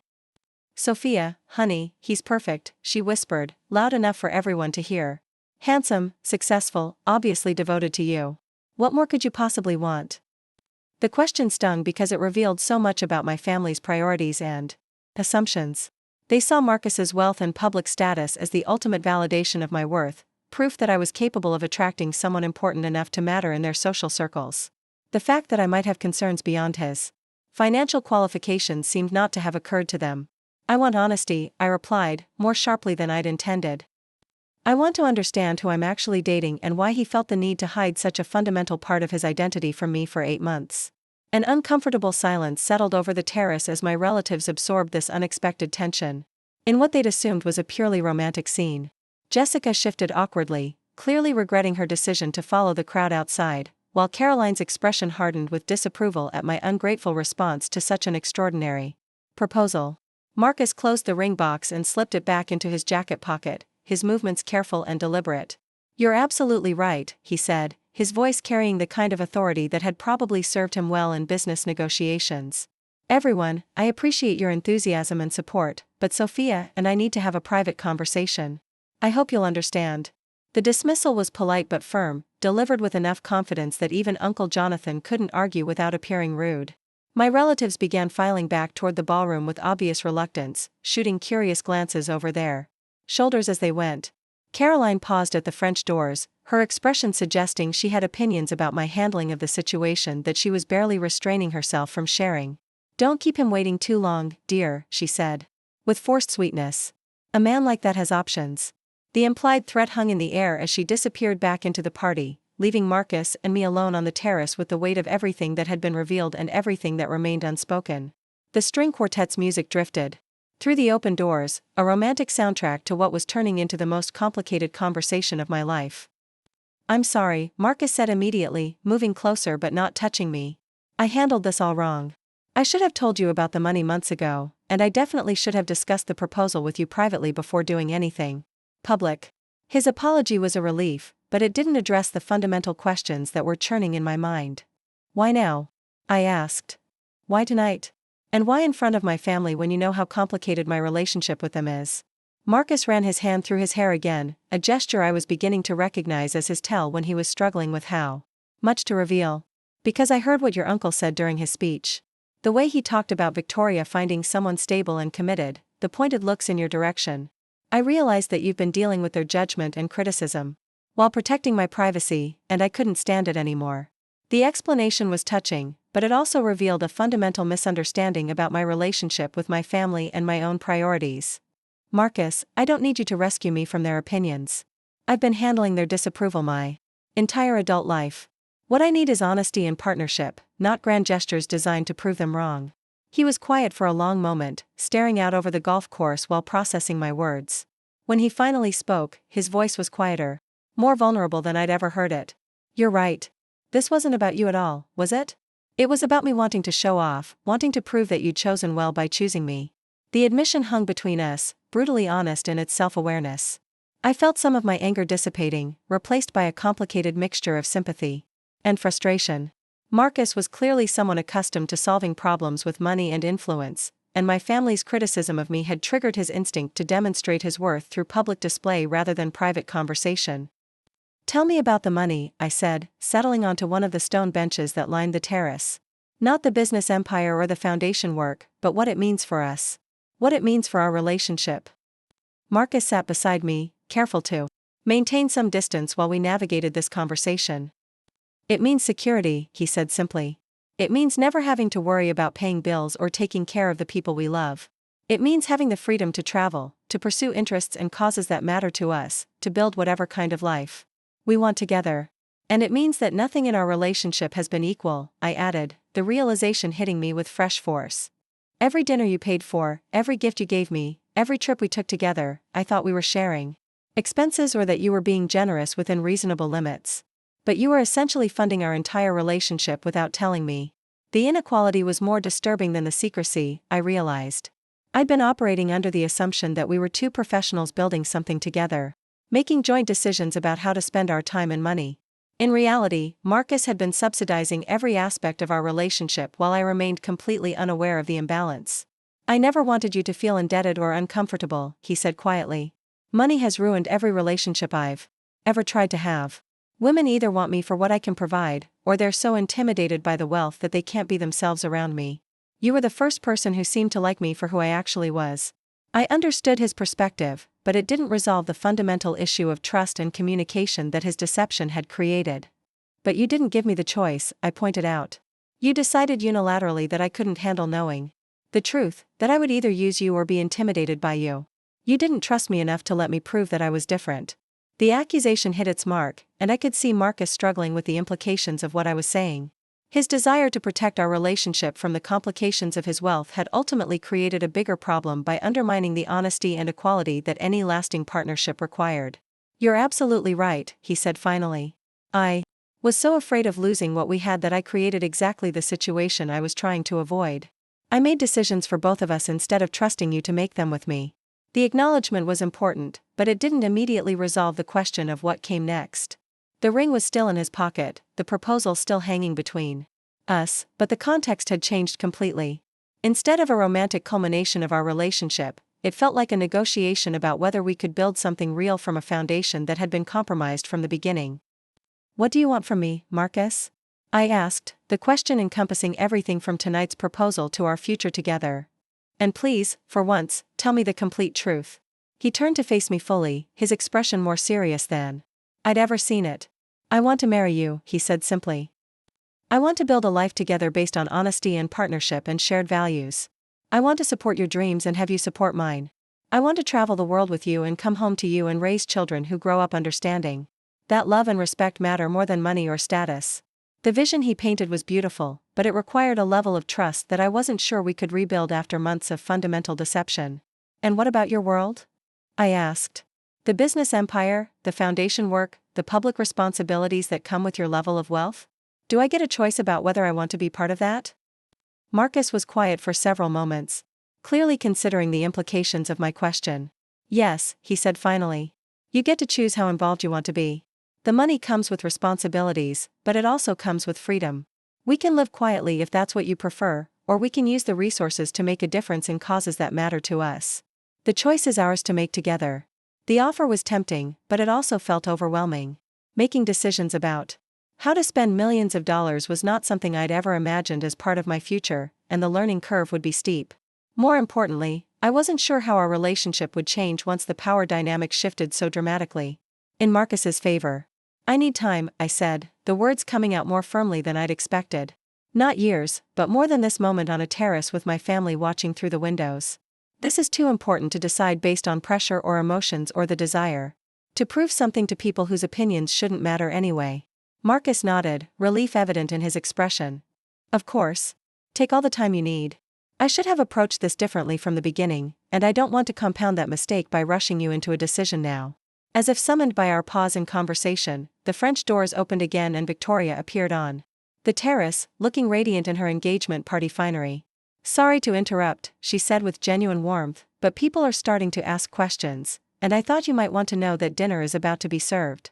Speaker 1: Sophia, honey, he's perfect, she whispered, loud enough for everyone to hear. Handsome, successful, obviously devoted to you. What more could you possibly want? The question stung because it revealed so much about my family's priorities and assumptions. They saw Marcus's wealth and public status as the ultimate validation of my worth, proof that I was capable of attracting someone important enough to matter in their social circles. The fact that I might have concerns beyond his financial qualifications seemed not to have occurred to them. I want honesty, I replied, more sharply than I'd intended. I want to understand who I'm actually dating and why he felt the need to hide such a fundamental part of his identity from me for 8 months. An uncomfortable silence settled over the terrace as my relatives absorbed this unexpected tension. In what they'd assumed was a purely romantic scene, Jessica shifted awkwardly, clearly regretting her decision to follow the crowd outside, while Caroline's expression hardened with disapproval at my ungrateful response to such an extraordinary proposal. Marcus closed the ring box and slipped it back into his jacket pocket, his movements careful and deliberate. You're absolutely right, he said, his voice carrying the kind of authority that had probably served him well in business negotiations. Everyone, I appreciate your enthusiasm and support, but Sophia and I need to have a private conversation. I hope you'll understand. The dismissal was polite but firm, delivered with enough confidence that even Uncle Jonathan couldn't argue without appearing rude. My relatives began filing back toward the ballroom with obvious reluctance, shooting curious glances over their shoulders as they went. Caroline paused at the French doors, her expression suggesting she had opinions about my handling of the situation that she was barely restraining herself from sharing. Don't keep him waiting too long, dear, she said, with forced sweetness. A man like that has options. The implied threat hung in the air as she disappeared back into the party, leaving Marcus and me alone on the terrace with the weight of everything that had been revealed and everything that remained unspoken. The string quartet's music drifted through the open doors, a romantic soundtrack to what was turning into the most complicated conversation of my life. I'm sorry, Marcus said immediately, moving closer but not touching me. I handled this all wrong. I should have told you about the money months ago, and I definitely should have discussed the proposal with you privately before doing anything public. His apology was a relief, but it didn't address the fundamental questions that were churning in my mind. Why now? I asked. Why tonight? And why in front of my family when you know how complicated my relationship with them is? Marcus ran his hand through his hair again, a gesture I was beginning to recognize as his tell when he was struggling with how much to reveal. Because I heard what your uncle said during his speech. The way he talked about Victoria finding someone stable and committed, the pointed looks in your direction. I realized that you've been dealing with their judgment and criticism while protecting my privacy, and I couldn't stand it anymore. The explanation was touching, but it also revealed a fundamental misunderstanding about my relationship with my family and my own priorities. Marcus, I don't need you to rescue me from their opinions. I've been handling their disapproval my entire adult life. What I need is honesty and partnership, not grand gestures designed to prove them wrong. He was quiet for a long moment, staring out over the golf course while processing my words. When he finally spoke, his voice was quieter, more vulnerable than I'd ever heard it. You're right. This wasn't about you at all, was it? It was about me wanting to show off, wanting to prove that you'd chosen well by choosing me. The admission hung between us, brutally honest in its self-awareness. I felt some of my anger dissipating, replaced by a complicated mixture of sympathy and frustration. Marcus was clearly someone accustomed to solving problems with money and influence, and my family's criticism of me had triggered his instinct to demonstrate his worth through public display rather than private conversation. Tell me about the money, I said, settling onto one of the stone benches that lined the terrace. Not the business empire or the foundation work, but what it means for us. What it means for our relationship. Marcus sat beside me, careful to maintain some distance while we navigated this conversation. It means security, he said simply. It means never having to worry about paying bills or taking care of the people we love. It means having the freedom to travel, to pursue interests and causes that matter to us, to build whatever kind of life we want together. And it means that nothing in our relationship has been equal, I added, the realization hitting me with fresh force. Every dinner you paid for, every gift you gave me, every trip we took together, I thought we were sharing expenses or that you were being generous within reasonable limits. But you were essentially funding our entire relationship without telling me. The inequality was more disturbing than the secrecy, I realized. I'd been operating under the assumption that we were two professionals building something together, making joint decisions about how to spend our time and money. In reality, Marcus had been subsidizing every aspect of our relationship while I remained completely unaware of the imbalance. I never wanted you to feel indebted or uncomfortable, he said quietly. Money has ruined every relationship I've ever tried to have. Women either want me for what I can provide, or they're so intimidated by the wealth that they can't be themselves around me. You were the first person who seemed to like me for who I actually was. I understood his perspective, but it didn't resolve the fundamental issue of trust and communication that his deception had created. But you didn't give me the choice, I pointed out. You decided unilaterally that I couldn't handle knowing the truth, that I would either use you or be intimidated by you. You didn't trust me enough to let me prove that I was different. The accusation hit its mark, and I could see Marcus struggling with the implications of what I was saying. His desire to protect our relationship from the complications of his wealth had ultimately created a bigger problem by undermining the honesty and equality that any lasting partnership required. You're absolutely right, he said finally. I was so afraid of losing what we had that I created exactly the situation I was trying to avoid. I made decisions for both of us instead of trusting you to make them with me. The acknowledgement was important, but it didn't immediately resolve the question of what came next. The ring was still in his pocket, the proposal still hanging between us, but the context had changed completely. Instead of a romantic culmination of our relationship, it felt like a negotiation about whether we could build something real from a foundation that had been compromised from the beginning. What do you want from me, Marcus? I asked, the question encompassing everything from tonight's proposal to our future together. And please, for once, tell me the complete truth. He turned to face me fully, his expression more serious than I'd ever seen it. I want to marry you, he said simply. I want to build a life together based on honesty and partnership and shared values. I want to support your dreams and have you support mine. I want to travel the world with you and come home to you and raise children who grow up understanding that love and respect matter more than money or status. The vision he painted was beautiful, but it required a level of trust that I wasn't sure we could rebuild after months of fundamental deception. And what about your world? I asked. The business empire, the foundation work, the public responsibilities that come with your level of wealth? Do I get a choice about whether I want to be part of that? Marcus was quiet for several moments, clearly considering the implications of my question. Yes, he said finally. You get to choose how involved you want to be. The money comes with responsibilities, but it also comes with freedom. We can live quietly if that's what you prefer, or we can use the resources to make a difference in causes that matter to us. The choice is ours to make together. The offer was tempting, but it also felt overwhelming. Making decisions about how to spend millions of dollars was not something I'd ever imagined as part of my future, and the learning curve would be steep. More importantly, I wasn't sure how our relationship would change once the power dynamic shifted so dramatically in Marcus's favor. I need time, I said, the words coming out more firmly than I'd expected. Not years, but more than this moment on a terrace with my family watching through the windows. This is too important to decide based on pressure or emotions or the desire to prove something to people whose opinions shouldn't matter anyway. Marcus nodded, relief evident in his expression. Of course. Take all the time you need. I should have approached this differently from the beginning, and I don't want to compound that mistake by rushing you into a decision now. As if summoned by our pause in conversation, the French doors opened again and Victoria appeared on the terrace, looking radiant in her engagement party finery. Sorry to interrupt, she said with genuine warmth, but people are starting to ask questions, and I thought you might want to know that dinner is about to be served.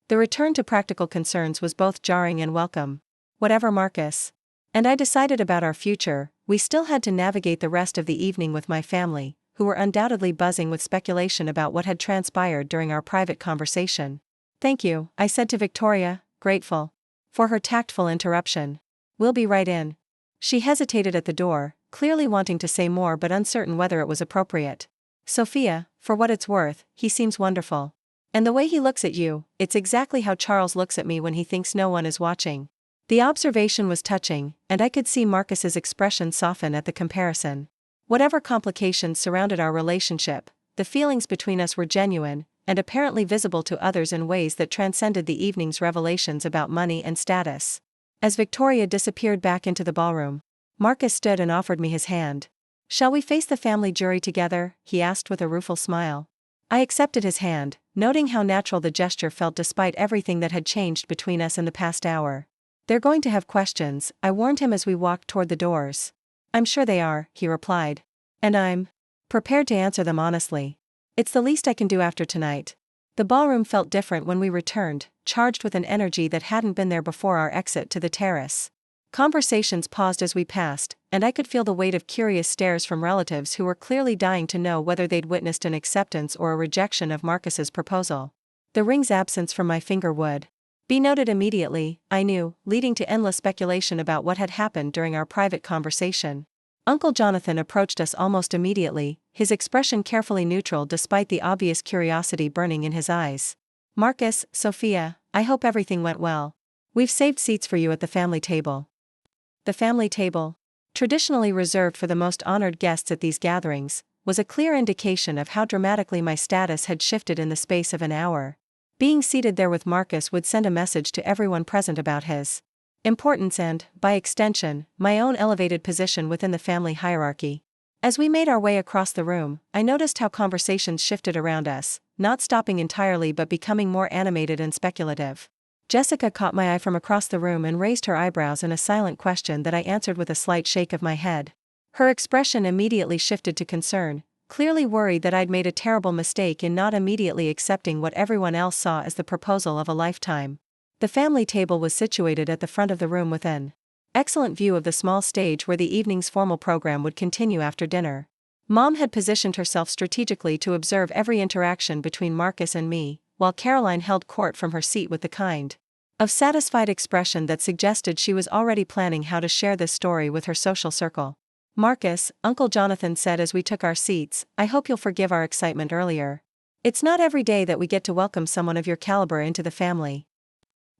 Speaker 1: The return to practical concerns was both jarring and welcome. Whatever Marcus and I decided about our future, we still had to navigate the rest of the evening with my family, who were undoubtedly buzzing with speculation about what had transpired during our private conversation. Thank you, I said to Victoria, grateful for her tactful interruption. We'll be right in. She hesitated at the door, clearly wanting to say more but uncertain whether it was appropriate. Sophia, for what it's worth, he seems wonderful. And the way he looks at you, it's exactly how Charles looks at me when he thinks no one is watching. The observation was touching, and I could see Marcus's expression soften at the comparison. Whatever complications surrounded our relationship, the feelings between us were genuine, and apparently visible to others in ways that transcended the evening's revelations about money and status. As Victoria disappeared back into the ballroom, Marcus stood and offered me his hand. "Shall we face the family jury together?" he asked with a rueful smile. I accepted his hand, noting how natural the gesture felt despite everything that had changed between us in the past hour. "They're going to have questions," I warned him as we walked toward the doors. "I'm sure they are," he replied. "And I'm prepared to answer them honestly. It's the least I can do after tonight." The ballroom felt different when we returned, charged with an energy that hadn't been there before our exit to the terrace. Conversations paused as we passed, and I could feel the weight of curious stares from relatives who were clearly dying to know whether they'd witnessed an acceptance or a rejection of Marcus's proposal. The ring's absence from my finger would be noted immediately, I knew, leading to endless speculation about what had happened during our private conversation. Uncle Jonathan approached us almost immediately, his expression carefully neutral despite the obvious curiosity burning in his eyes. "Marcus, Sophia, I hope everything went well. We've saved seats for you at the family table." The family table, traditionally reserved for the most honored guests at these gatherings, was a clear indication of how dramatically my status had shifted in the space of an hour. Being seated there with Marcus would send a message to everyone present about his importance and, by extension, my own elevated position within the family hierarchy. As we made our way across the room, I noticed how conversations shifted around us, not stopping entirely but becoming more animated and speculative. Jessica caught my eye from across the room and raised her eyebrows in a silent question that I answered with a slight shake of my head. Her expression immediately shifted to concern, clearly worried that I'd made a terrible mistake in not immediately accepting what everyone else saw as the proposal of a lifetime. The family table was situated at the front of the room with an excellent view of the small stage where the evening's formal program would continue after dinner. Mom had positioned herself strategically to observe every interaction between Marcus and me, while Caroline held court from her seat with the kind of satisfied expression that suggested she was already planning how to share this story with her social circle. "Marcus," Uncle Jonathan said as we took our seats, "I hope you'll forgive our excitement earlier. It's not every day that we get to welcome someone of your caliber into the family."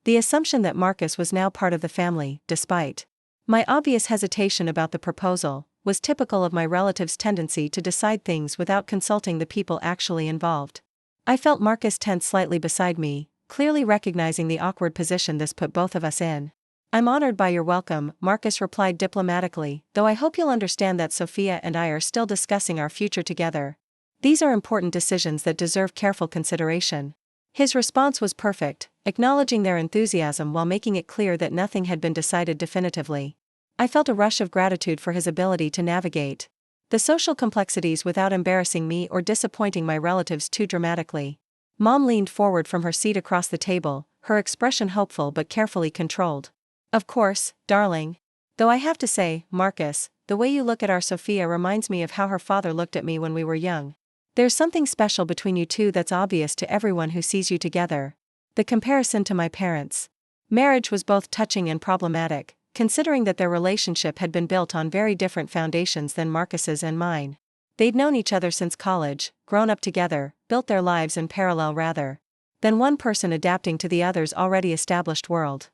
Speaker 1: The assumption that Marcus was now part of the family, despite my obvious hesitation about the proposal, was typical of my relative's tendency to decide things without consulting the people actually involved. I felt Marcus tense slightly beside me, clearly recognizing the awkward position this put both of us in. "I'm honored by your welcome," Marcus replied diplomatically, "though I hope you'll understand that Sophia and I are still discussing our future together. These are important decisions that deserve careful consideration." His response was perfect, acknowledging their enthusiasm while making it clear that nothing had been decided definitively. I felt a rush of gratitude for his ability to navigate the social complexities without embarrassing me or disappointing my relatives too dramatically. Mom leaned forward from her seat across the table, her expression hopeful but carefully controlled. "Of course, darling. Though I have to say, Marcus, the way you look at our Sophia reminds me of how her father looked at me when we were young. There's something special between you two that's obvious to everyone who sees you together." The comparison to my parents' marriage was both touching and problematic, considering that their relationship had been built on very different foundations than Marcus's and mine. They'd known each other since college, grown up together, built their lives in parallel rather than one person adapting to the other's already established world.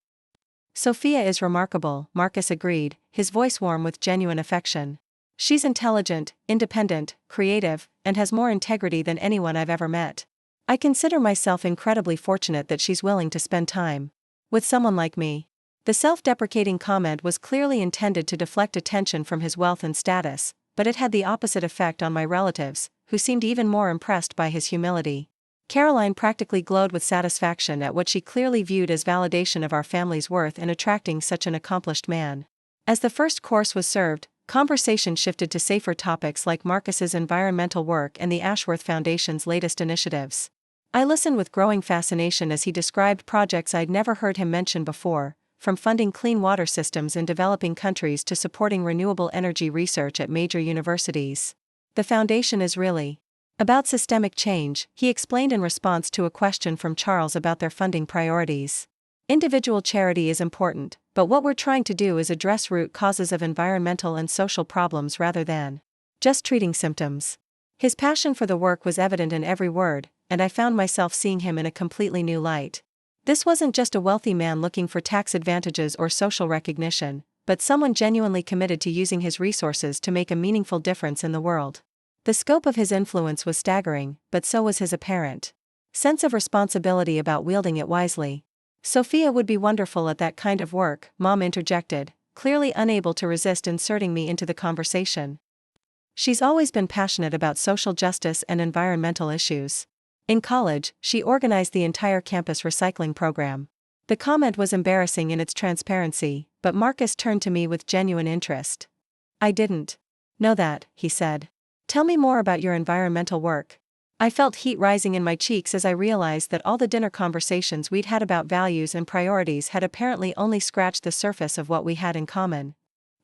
Speaker 1: "Sophia is remarkable," Marcus agreed, his voice warm with genuine affection. "She's intelligent, independent, creative, and has more integrity than anyone I've ever met. I consider myself incredibly fortunate that she's willing to spend time with someone like me." The self-deprecating comment was clearly intended to deflect attention from his wealth and status, but it had the opposite effect on my relatives, who seemed even more impressed by his humility. Caroline practically glowed with satisfaction at what she clearly viewed as validation of our family's worth in attracting such an accomplished man. As the first course was served, conversation shifted to safer topics like Marcus's environmental work and the Ashworth Foundation's latest initiatives. I listened with growing fascination as he described projects I'd never heard him mention before, from funding clean water systems in developing countries to supporting renewable energy research at major universities. "The foundation is really about systemic change," he explained in response to a question from Charles about their funding priorities. "Individual charity is important, but what we're trying to do is address root causes of environmental and social problems rather than just treating symptoms." His passion for the work was evident in every word, and I found myself seeing him in a completely new light. This wasn't just a wealthy man looking for tax advantages or social recognition, but someone genuinely committed to using his resources to make a meaningful difference in the world. The scope of his influence was staggering, but so was his apparent sense of responsibility about wielding it wisely. "Sophia would be wonderful at that kind of work," Mom interjected, clearly unable to resist inserting me into the conversation. She's always been passionate about social justice and environmental issues. In college, she organized the entire campus recycling program. The comment was embarrassing in its transparency, but Marcus turned to me with genuine interest. I didn't know that, he said. Tell me more about your environmental work. I felt heat rising in my cheeks as I realized that all the dinner conversations we'd had about values and priorities had apparently only scratched the surface of what we had in common.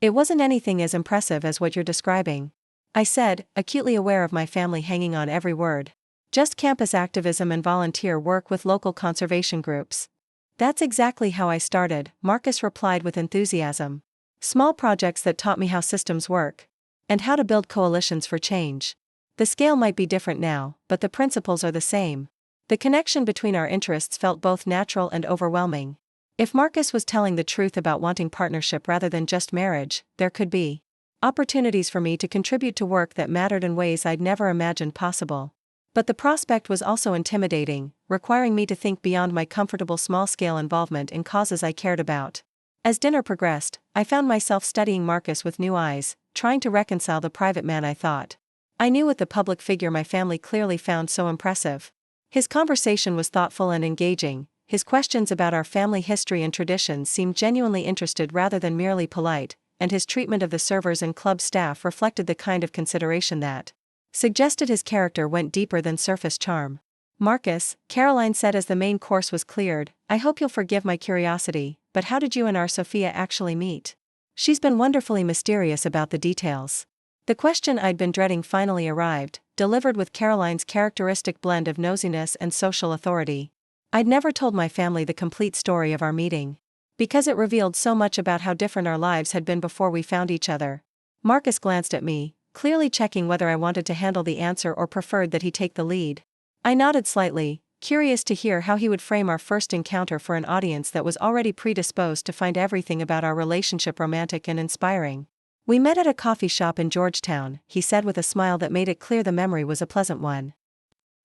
Speaker 1: It wasn't anything as impressive as what you're describing, I said, acutely aware of my family hanging on every word. Just campus activism and volunteer work with local conservation groups. That's exactly how I started, Marcus replied with enthusiasm. Small projects that taught me how systems work. And how to build coalitions for change. The scale might be different now, but the principles are the same. The connection between our interests felt both natural and overwhelming. If Marcus was telling the truth about wanting partnership rather than just marriage, there could be opportunities for me to contribute to work that mattered in ways I'd never imagined possible. But the prospect was also intimidating, requiring me to think beyond my comfortable small-scale involvement in causes I cared about. As dinner progressed, I found myself studying Marcus with new eyes, trying to reconcile the private man I thought I knew with the public figure my family clearly found so impressive. His conversation was thoughtful and engaging, his questions about our family history and traditions seemed genuinely interested rather than merely polite, and his treatment of the servers and club staff reflected the kind of consideration that suggested his character went deeper than surface charm. Marcus, Caroline said as the main course was cleared, I hope you'll forgive my curiosity, but how did you and our Sophia actually meet? She's been wonderfully mysterious about the details. The question I'd been dreading finally arrived, delivered with Caroline's characteristic blend of nosiness and social authority. I'd never told my family the complete story of our meeting, because it revealed so much about how different our lives had been before we found each other. Marcus glanced at me, clearly checking whether I wanted to handle the answer or preferred that he take the lead. I nodded slightly, curious to hear how he would frame our first encounter for an audience that was already predisposed to find everything about our relationship romantic and inspiring. We met at a coffee shop in Georgetown, he said with a smile that made it clear the memory was a pleasant one.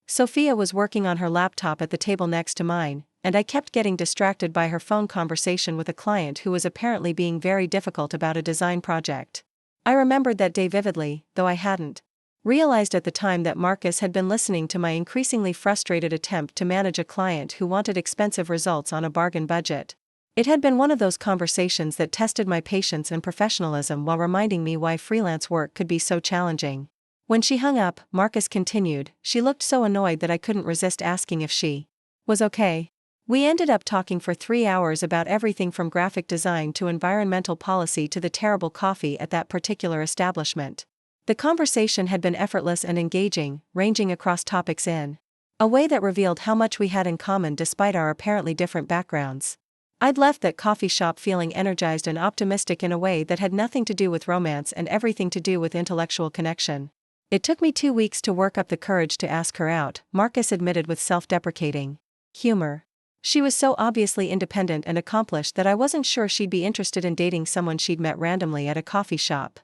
Speaker 1: Sophia was working on her laptop at the table next to mine, and I kept getting distracted by her phone conversation with a client who was apparently being very difficult about a design project. I remembered that day vividly, though I hadn't realized at the time that Marcus had been listening to my increasingly frustrated attempt to manage a client who wanted expensive results on a bargain budget. It had been one of those conversations that tested my patience and professionalism while reminding me why freelance work could be so challenging. When she hung up, Marcus continued, she looked so annoyed that I couldn't resist asking if she was okay. We ended up talking for 3 hours about everything from graphic design to environmental policy to the terrible coffee at that particular establishment. The conversation had been effortless and engaging, ranging across topics in a way that revealed how much we had in common despite our apparently different backgrounds. I'd left that coffee shop feeling energized and optimistic in a way that had nothing to do with romance and everything to do with intellectual connection. It took me 2 weeks to work up the courage to ask her out, Marcus admitted with self-deprecating humor. She was so obviously independent and accomplished that I wasn't sure she'd be interested in dating someone she'd met randomly at a coffee shop.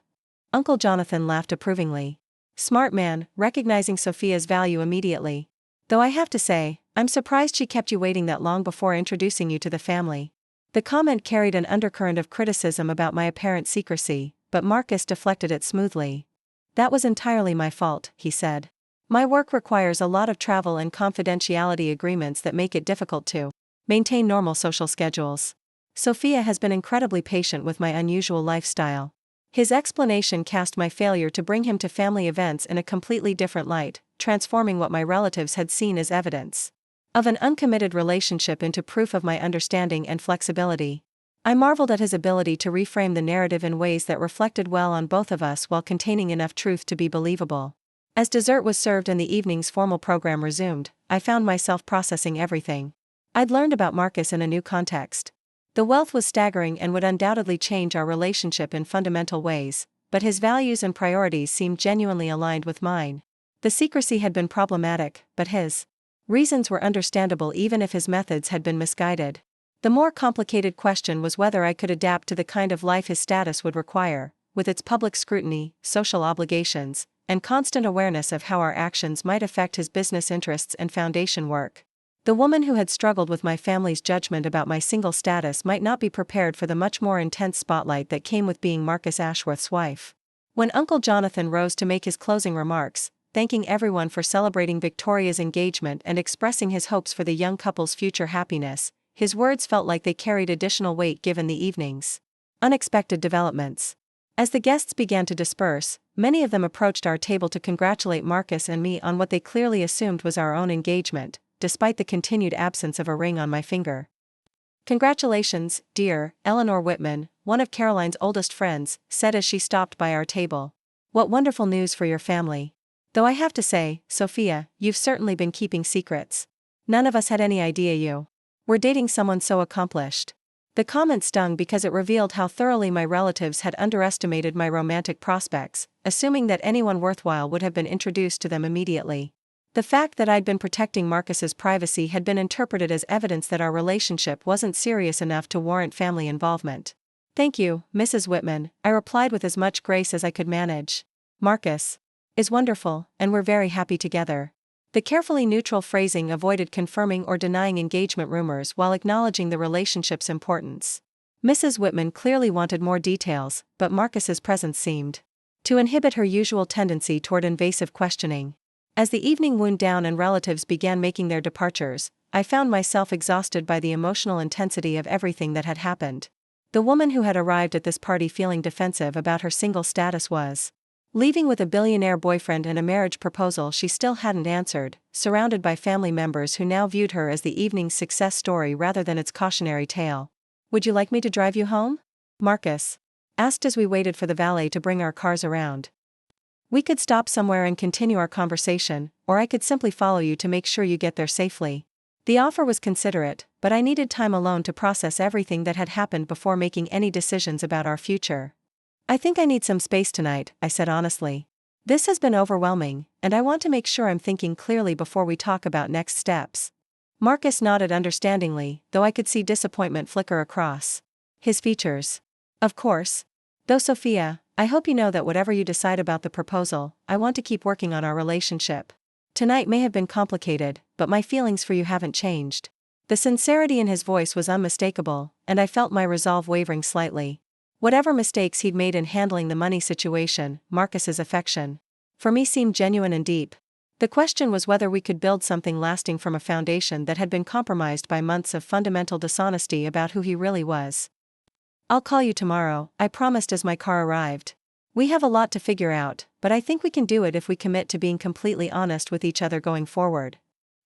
Speaker 1: Uncle Jonathan laughed approvingly. Smart man, recognizing Sophia's value immediately. Though I have to say, I'm surprised she kept you waiting that long before introducing you to the family. The comment carried an undercurrent of criticism about my apparent secrecy, but Marcus deflected it smoothly. That was entirely my fault, he said. My work requires a lot of travel and confidentiality agreements that make it difficult to maintain normal social schedules. Sophia has been incredibly patient with my unusual lifestyle. His explanation cast my failure to bring him to family events in a completely different light, transforming what my relatives had seen as evidence of an uncommitted relationship into proof of my understanding and flexibility. I marveled at his ability to reframe the narrative in ways that reflected well on both of us while containing enough truth to be believable. As dessert was served and the evening's formal program resumed, I found myself processing everything I'd learned about Marcus in a new context. The wealth was staggering and would undoubtedly change our relationship in fundamental ways, but his values and priorities seemed genuinely aligned with mine. The secrecy had been problematic, but his reasons were understandable even if his methods had been misguided. The more complicated question was whether I could adapt to the kind of life his status would require, with its public scrutiny, social obligations, and constant awareness of how our actions might affect his business interests and foundation work. The woman who had struggled with my family's judgment about my single status might not be prepared for the much more intense spotlight that came with being Marcus Ashworth's wife. When Uncle Jonathan rose to make his closing remarks, thanking everyone for celebrating Victoria's engagement and expressing his hopes for the young couple's future happiness, his words felt like they carried additional weight given the evening's unexpected developments. As the guests began to disperse, many of them approached our table to congratulate Marcus and me on what they clearly assumed was our own engagement, despite the continued absence of a ring on my finger. "Congratulations, dear," Eleanor Whitman, one of Caroline's oldest friends, said as she stopped by our table. "What wonderful news for your family. Though I have to say, Sophia, you've certainly been keeping secrets. None of us had any idea you were dating someone so accomplished." The comment stung because it revealed how thoroughly my relatives had underestimated my romantic prospects, assuming that anyone worthwhile would have been introduced to them immediately. The fact that I'd been protecting Marcus's privacy had been interpreted as evidence that our relationship wasn't serious enough to warrant family involvement. "Thank you, Mrs. Whitman," I replied with as much grace as I could manage. "Marcus is wonderful, and we're very happy together." The carefully neutral phrasing avoided confirming or denying engagement rumors while acknowledging the relationship's importance. Mrs. Whitman clearly wanted more details, but Marcus's presence seemed to inhibit her usual tendency toward invasive questioning. As the evening wound down and relatives began making their departures, I found myself exhausted by the emotional intensity of everything that had happened. The woman who had arrived at this party feeling defensive about her single status was leaving with a billionaire boyfriend and a marriage proposal she still hadn't answered, surrounded by family members who now viewed her as the evening's success story rather than its cautionary tale. "Would you like me to drive you home?" Marcus asked as we waited for the valet to bring our cars around. "We could stop somewhere and continue our conversation, or I could simply follow you to make sure you get there safely." The offer was considerate, but I needed time alone to process everything that had happened before making any decisions about our future. "I think I need some space tonight," I said honestly. "This has been overwhelming, and I want to make sure I'm thinking clearly before we talk about next steps." Marcus nodded understandingly, though I could see disappointment flicker across his features. "Of course. Though Sophia, I hope you know that whatever you decide about the proposal, I want to keep working on our relationship. Tonight may have been complicated, but my feelings for you haven't changed." The sincerity in his voice was unmistakable, and I felt my resolve wavering slightly. Whatever mistakes he'd made in handling the money situation, Marcus's affection for me seemed genuine and deep. The question was whether we could build something lasting from a foundation that had been compromised by months of fundamental dishonesty about who he really was. "I'll call you tomorrow," I promised as my car arrived. "We have a lot to figure out, but I think we can do it if we commit to being completely honest with each other going forward."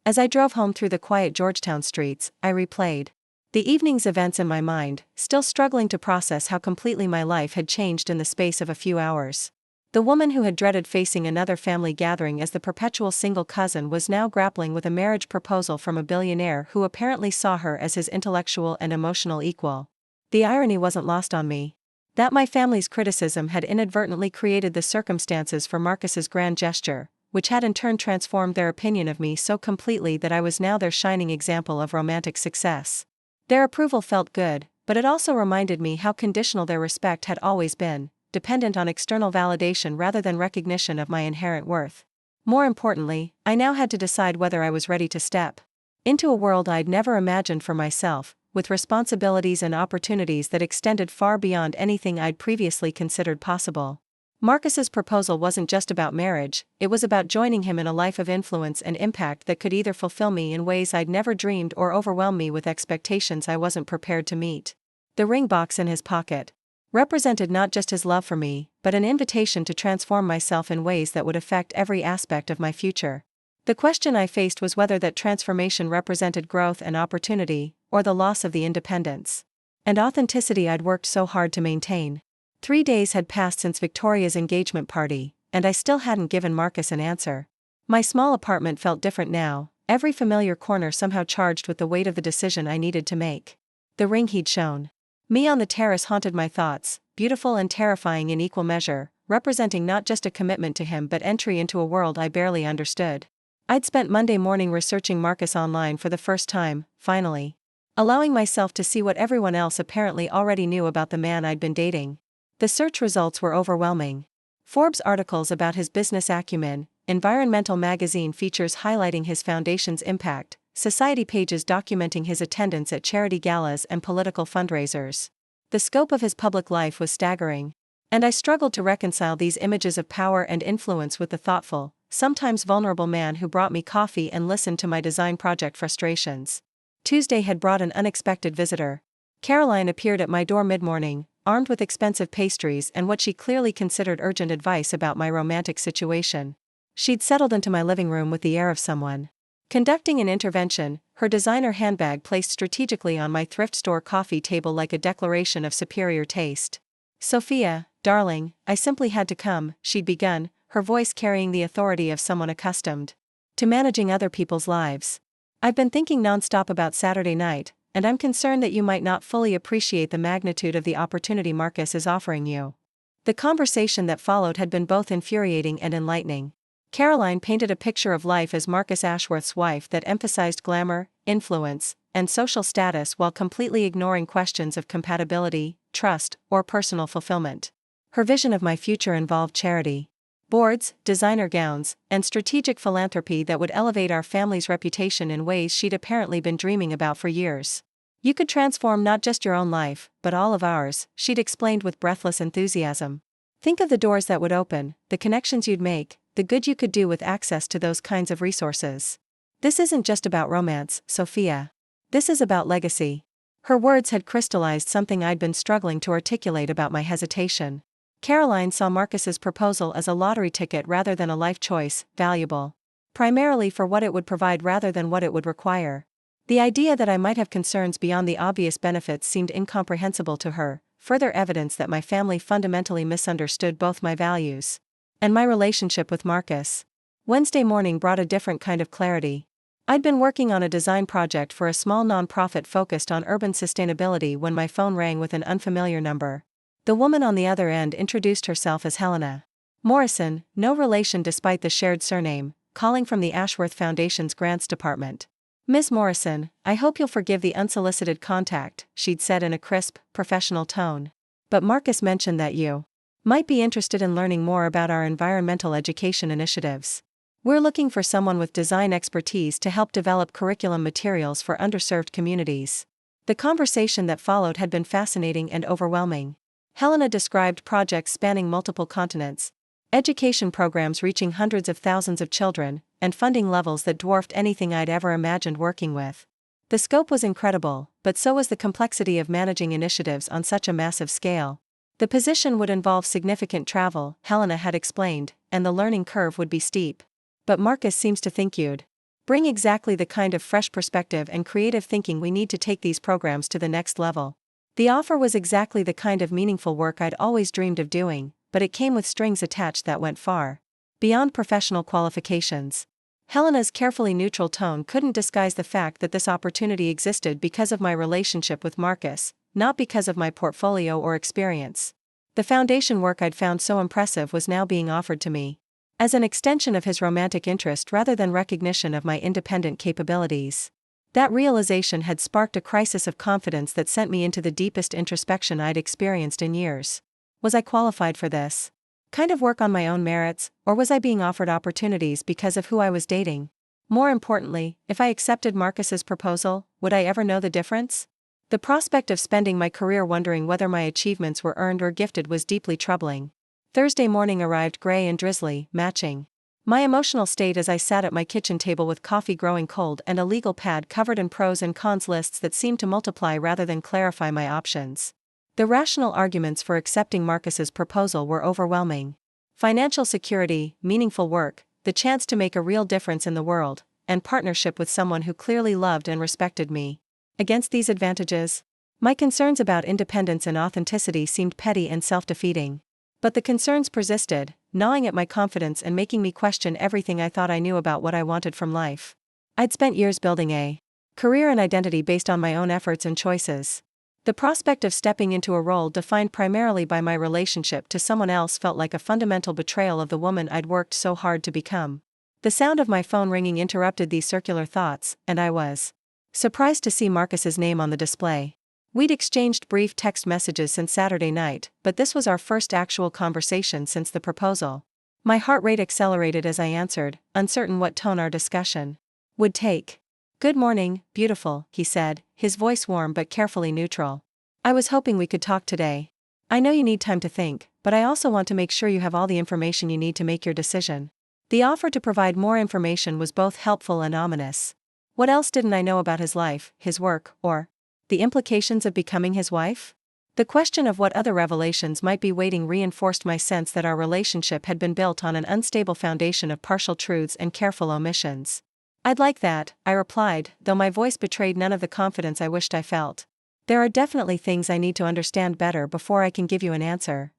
Speaker 1: As I drove home through the quiet Georgetown streets, I replayed the evening's events in my mind, still struggling to process how completely my life had changed in the space of a few hours. The woman who had dreaded facing another family gathering as the perpetual single cousin was now grappling with a marriage proposal from a billionaire who apparently saw her as his intellectual and emotional equal. The irony wasn't lost on me that my family's criticism had inadvertently created the circumstances for Marcus's grand gesture, which had in turn transformed their opinion of me so completely that I was now their shining example of romantic success. Their approval felt good, but it also reminded me how conditional their respect had always been, dependent on external validation rather than recognition of my inherent worth. More importantly, I now had to decide whether I was ready to step into a world I'd never imagined for myself, with responsibilities and opportunities that extended far beyond anything I'd previously considered possible. Marcus's proposal wasn't just about marriage, it was about joining him in a life of influence and impact that could either fulfill me in ways I'd never dreamed or overwhelm me with expectations I wasn't prepared to meet. The ring box in his pocket represented not just his love for me, but an invitation to transform myself in ways that would affect every aspect of my future. The question I faced was whether that transformation represented growth and opportunity, or the loss of the independence and authenticity I'd worked so hard to maintain. 3 days had passed since Victoria's engagement party, and I still hadn't given Marcus an answer. My small apartment felt different now, every familiar corner somehow charged with the weight of the decision I needed to make. The ring he'd shown me on the terrace haunted my thoughts, beautiful and terrifying in equal measure, representing not just a commitment to him but entry into a world I barely understood. I'd spent Monday morning researching Marcus online for the first time, finally allowing myself to see what everyone else apparently already knew about the man I'd been dating. The search results were overwhelming. Forbes articles about his business acumen, environmental magazine features highlighting his foundation's impact, society pages documenting his attendance at charity galas and political fundraisers. The scope of his public life was staggering. And I struggled to reconcile these images of power and influence with the thoughtful, sometimes vulnerable man who brought me coffee and listened to my design project frustrations. Tuesday had brought an unexpected visitor. Caroline appeared at my door mid-morning, armed with expensive pastries and what she clearly considered urgent advice about my romantic situation. She'd settled into my living room with the air of someone conducting an intervention, her designer handbag placed strategically on my thrift store coffee table like a declaration of superior taste. "Sophia, darling, I simply had to come," she'd begun, her voice carrying the authority of someone accustomed to managing other people's lives. "I've been thinking nonstop about Saturday night, and I'm concerned that you might not fully appreciate the magnitude of the opportunity Marcus is offering you." The conversation that followed had been both infuriating and enlightening. Caroline painted a picture of life as Marcus Ashworth's wife that emphasized glamour, influence, and social status while completely ignoring questions of compatibility, trust, or personal fulfillment. Her vision of my future involved charity, boards, designer gowns, and strategic philanthropy that would elevate our family's reputation in ways she'd apparently been dreaming about for years. "You could transform not just your own life, but all of ours," she'd explained with breathless enthusiasm. "Think of the doors that would open, the connections you'd make, the good you could do with access to those kinds of resources. This isn't just about romance, Sophia. This is about legacy." Her words had crystallized something I'd been struggling to articulate about my hesitation. Caroline saw Marcus's proposal as a lottery ticket rather than a life choice, valuable primarily for what it would provide rather than what it would require. The idea that I might have concerns beyond the obvious benefits seemed incomprehensible to her, further evidence that my family fundamentally misunderstood both my values and my relationship with Marcus. Wednesday morning brought a different kind of clarity. I'd been working on a design project for a small nonprofit focused on urban sustainability when my phone rang with an unfamiliar number. The woman on the other end introduced herself as Helena Morrison, no relation despite the shared surname, calling from the Ashworth Foundation's grants department. "Miss Morrison, I hope you'll forgive the unsolicited contact," she'd said in a crisp, professional tone. "But Marcus mentioned that you might be interested in learning more about our environmental education initiatives. We're looking for someone with design expertise to help develop curriculum materials for underserved communities." The conversation that followed had been fascinating and overwhelming. Helena described projects spanning multiple continents, education programs reaching hundreds of thousands of children, and funding levels that dwarfed anything I'd ever imagined working with. The scope was incredible, but so was the complexity of managing initiatives on such a massive scale. The position would involve significant travel, Helena had explained, and the learning curve would be steep. "But Marcus seems to think you'd bring exactly the kind of fresh perspective and creative thinking we need to take these programs to the next level." The offer was exactly the kind of meaningful work I'd always dreamed of doing, but it came with strings attached that went far beyond professional qualifications. Helena's carefully neutral tone couldn't disguise the fact that this opportunity existed because of my relationship with Marcus, not because of my portfolio or experience. The foundation work I'd found so impressive was now being offered to me as an extension of his romantic interest rather than recognition of my independent capabilities. That realization had sparked a crisis of confidence that sent me into the deepest introspection I'd experienced in years. Was I qualified for this kind of work on my own merits, or was I being offered opportunities because of who I was dating? More importantly, if I accepted Marcus's proposal, would I ever know the difference? The prospect of spending my career wondering whether my achievements were earned or gifted was deeply troubling. Thursday morning arrived gray and drizzly, matching my emotional state as I sat at my kitchen table with coffee growing cold and a legal pad covered in pros and cons lists that seemed to multiply rather than clarify my options. The rational arguments for accepting Marcus's proposal were overwhelming. Financial security, meaningful work, the chance to make a real difference in the world, and partnership with someone who clearly loved and respected me. Against these advantages, my concerns about independence and authenticity seemed petty and self-defeating. But the concerns persisted, gnawing at my confidence and making me question everything I thought I knew about what I wanted from life. I'd spent years building a career and identity based on my own efforts and choices. The prospect of stepping into a role defined primarily by my relationship to someone else felt like a fundamental betrayal of the woman I'd worked so hard to become. The sound of my phone ringing interrupted these circular thoughts, and I was surprised to see Marcus's name on the display. We'd exchanged brief text messages since Saturday night, but this was our first actual conversation since the proposal. My heart rate accelerated as I answered, uncertain what tone our discussion would take. "Good morning, beautiful," he said, his voice warm but carefully neutral. "I was hoping we could talk today. I know you need time to think, but I also want to make sure you have all the information you need to make your decision. The offer to provide more information was both helpful and ominous. What else didn't I know about his life, his work, or the implications of becoming his wife? The question of what other revelations might be waiting reinforced my sense that our relationship had been built on an unstable foundation of partial truths and careful omissions. I'd like that, I replied, though my voice betrayed none of the confidence I wished I felt. There are definitely things I need to understand better before I can give you an answer.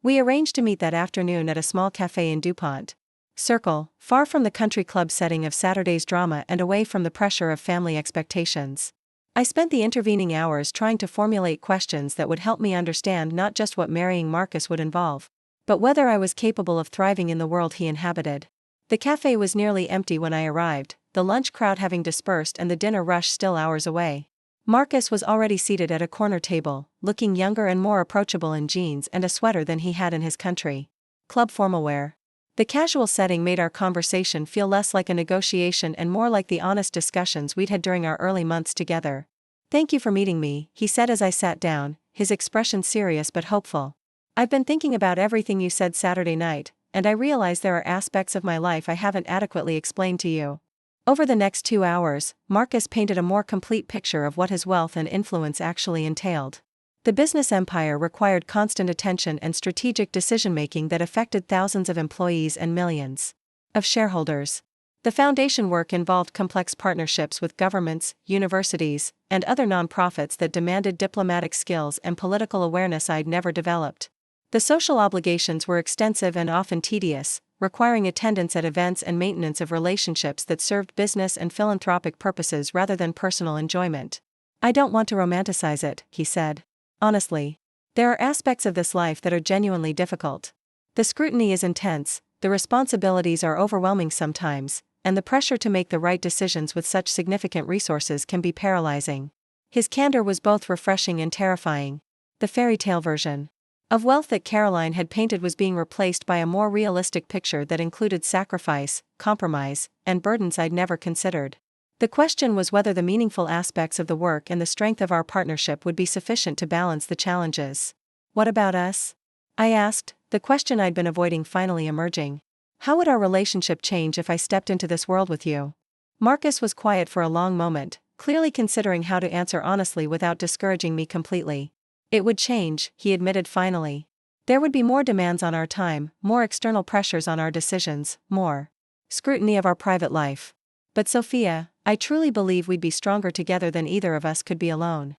Speaker 1: We arranged to meet that afternoon at a small cafe in DuPont Circle, far from the country club setting of Saturday's drama and away from the pressure of family expectations. I spent the intervening hours trying to formulate questions that would help me understand not just what marrying Marcus would involve, but whether I was capable of thriving in the world he inhabited. The cafe was nearly empty when I arrived, the lunch crowd having dispersed and the dinner rush still hours away. Marcus was already seated at a corner table, looking younger and more approachable in jeans and a sweater than he had in his country club formal wear. The casual setting made our conversation feel less like a negotiation and more like the honest discussions we'd had during our early months together. "Thank you for meeting me," he said as I sat down, his expression serious but hopeful. "I've been thinking about everything you said Saturday night, and I realize there are aspects of my life I haven't adequately explained to you." Over the next 2 hours, Marcus painted a more complete picture of what his wealth and influence actually entailed. The business empire required constant attention and strategic decision-making that affected thousands of employees and millions of shareholders. The foundation work involved complex partnerships with governments, universities, and other nonprofits that demanded diplomatic skills and political awareness I'd never developed. The social obligations were extensive and often tedious, requiring attendance at events and maintenance of relationships that served business and philanthropic purposes rather than personal enjoyment. "I don't want to romanticize it," he said. "Honestly, there are aspects of this life that are genuinely difficult. The scrutiny is intense, the responsibilities are overwhelming sometimes, and the pressure to make the right decisions with such significant resources can be paralyzing." His candor was both refreshing and terrifying. The fairy tale version of wealth that Caroline had painted was being replaced by a more realistic picture that included sacrifice, compromise, and burdens I'd never considered. The question was whether the meaningful aspects of the work and the strength of our partnership would be sufficient to balance the challenges. "What about us?" I asked, the question I'd been avoiding finally emerging. "How would our relationship change if I stepped into this world with you?" Marcus was quiet for a long moment, clearly considering how to answer honestly without discouraging me completely. "It would change," he admitted finally. "There would be more demands on our time, more external pressures on our decisions, more scrutiny of our private life. But Sophia, I truly believe we'd be stronger together than either of us could be alone."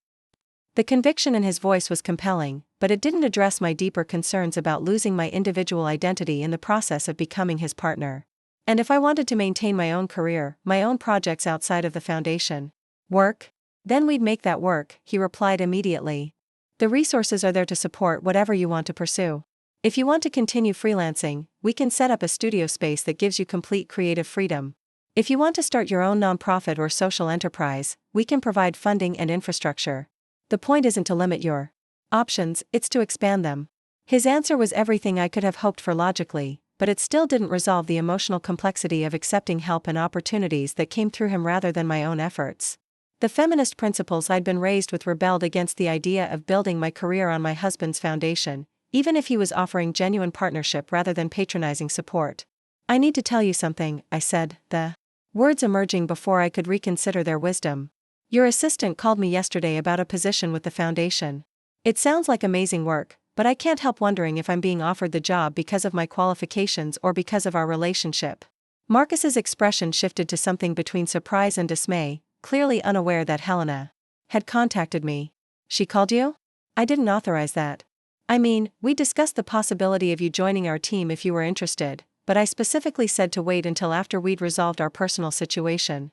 Speaker 1: The conviction in his voice was compelling, but it didn't address my deeper concerns about losing my individual identity in the process of becoming his partner. And if I wanted to maintain my own career, my own projects outside of the foundation work, then we'd make that work, he replied immediately. "The resources are there to support whatever you want to pursue. If you want to continue freelancing, we can set up a studio space that gives you complete creative freedom. If you want to start your own nonprofit or social enterprise, we can provide funding and infrastructure. The point isn't to limit your options, it's to expand them." His answer was everything I could have hoped for logically, but it still didn't resolve the emotional complexity of accepting help and opportunities that came through him rather than my own efforts. The feminist principles I'd been raised with rebelled against the idea of building my career on my husband's foundation, even if he was offering genuine partnership rather than patronizing support. "I need to tell you something," I said, the words emerging before I could reconsider their wisdom. "Your assistant called me yesterday about a position with the foundation. It sounds like amazing work, but I can't help wondering if I'm being offered the job because of my qualifications or because of our relationship." Marcus's expression shifted to something between surprise and dismay, clearly unaware that Helena had contacted me. "She called you?" "I didn't authorize that. I mean, we discussed the possibility of you joining our team if you were interested, but I specifically said to wait until after we'd resolved our personal situation."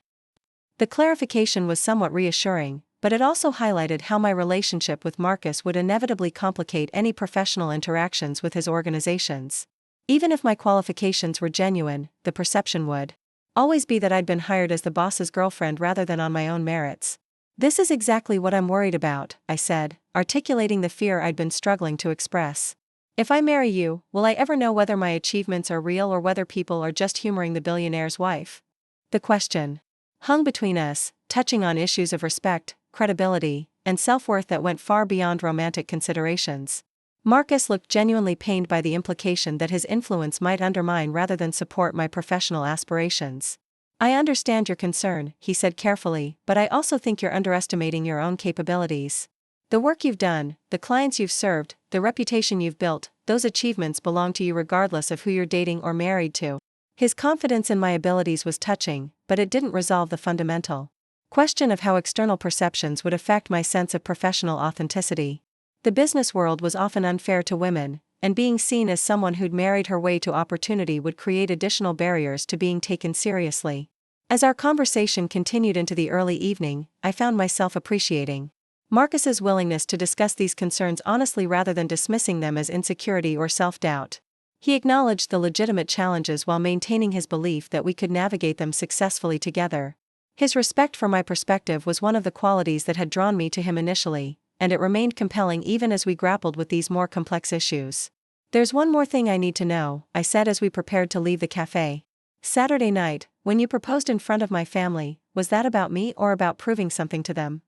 Speaker 1: The clarification was somewhat reassuring, but it also highlighted how my relationship with Marcus would inevitably complicate any professional interactions with his organizations. Even if my qualifications were genuine, the perception would always be that I'd been hired as the boss's girlfriend rather than on my own merits. "This is exactly what I'm worried about," I said, articulating the fear I'd been struggling to express. "If I marry you, will I ever know whether my achievements are real or whether people are just humoring the billionaire's wife?" The question hung between us, touching on issues of respect, credibility, and self-worth that went far beyond romantic considerations. Marcus looked genuinely pained by the implication that his influence might undermine rather than support my professional aspirations. I understand your concern, he said carefully, but I also think you're underestimating your own capabilities. The work you've done, the clients you've served, the reputation you've built, those achievements belong to you regardless of who you're dating or married to. His confidence in my abilities was touching, but it didn't resolve the fundamental question of how external perceptions would affect my sense of professional authenticity. The business world was often unfair to women, and being seen as someone who'd married her way to opportunity would create additional barriers to being taken seriously. As our conversation continued into the early evening, I found myself appreciating Marcus's willingness to discuss these concerns honestly rather than dismissing them as insecurity or self-doubt. He acknowledged the legitimate challenges while maintaining his belief that we could navigate them successfully together. His respect for my perspective was one of the qualities that had drawn me to him initially, and it remained compelling even as we grappled with these more complex issues. There's one more thing I need to know, I said as we prepared to leave the cafe. Saturday night, when you proposed in front of my family, was that about me or about proving something to them?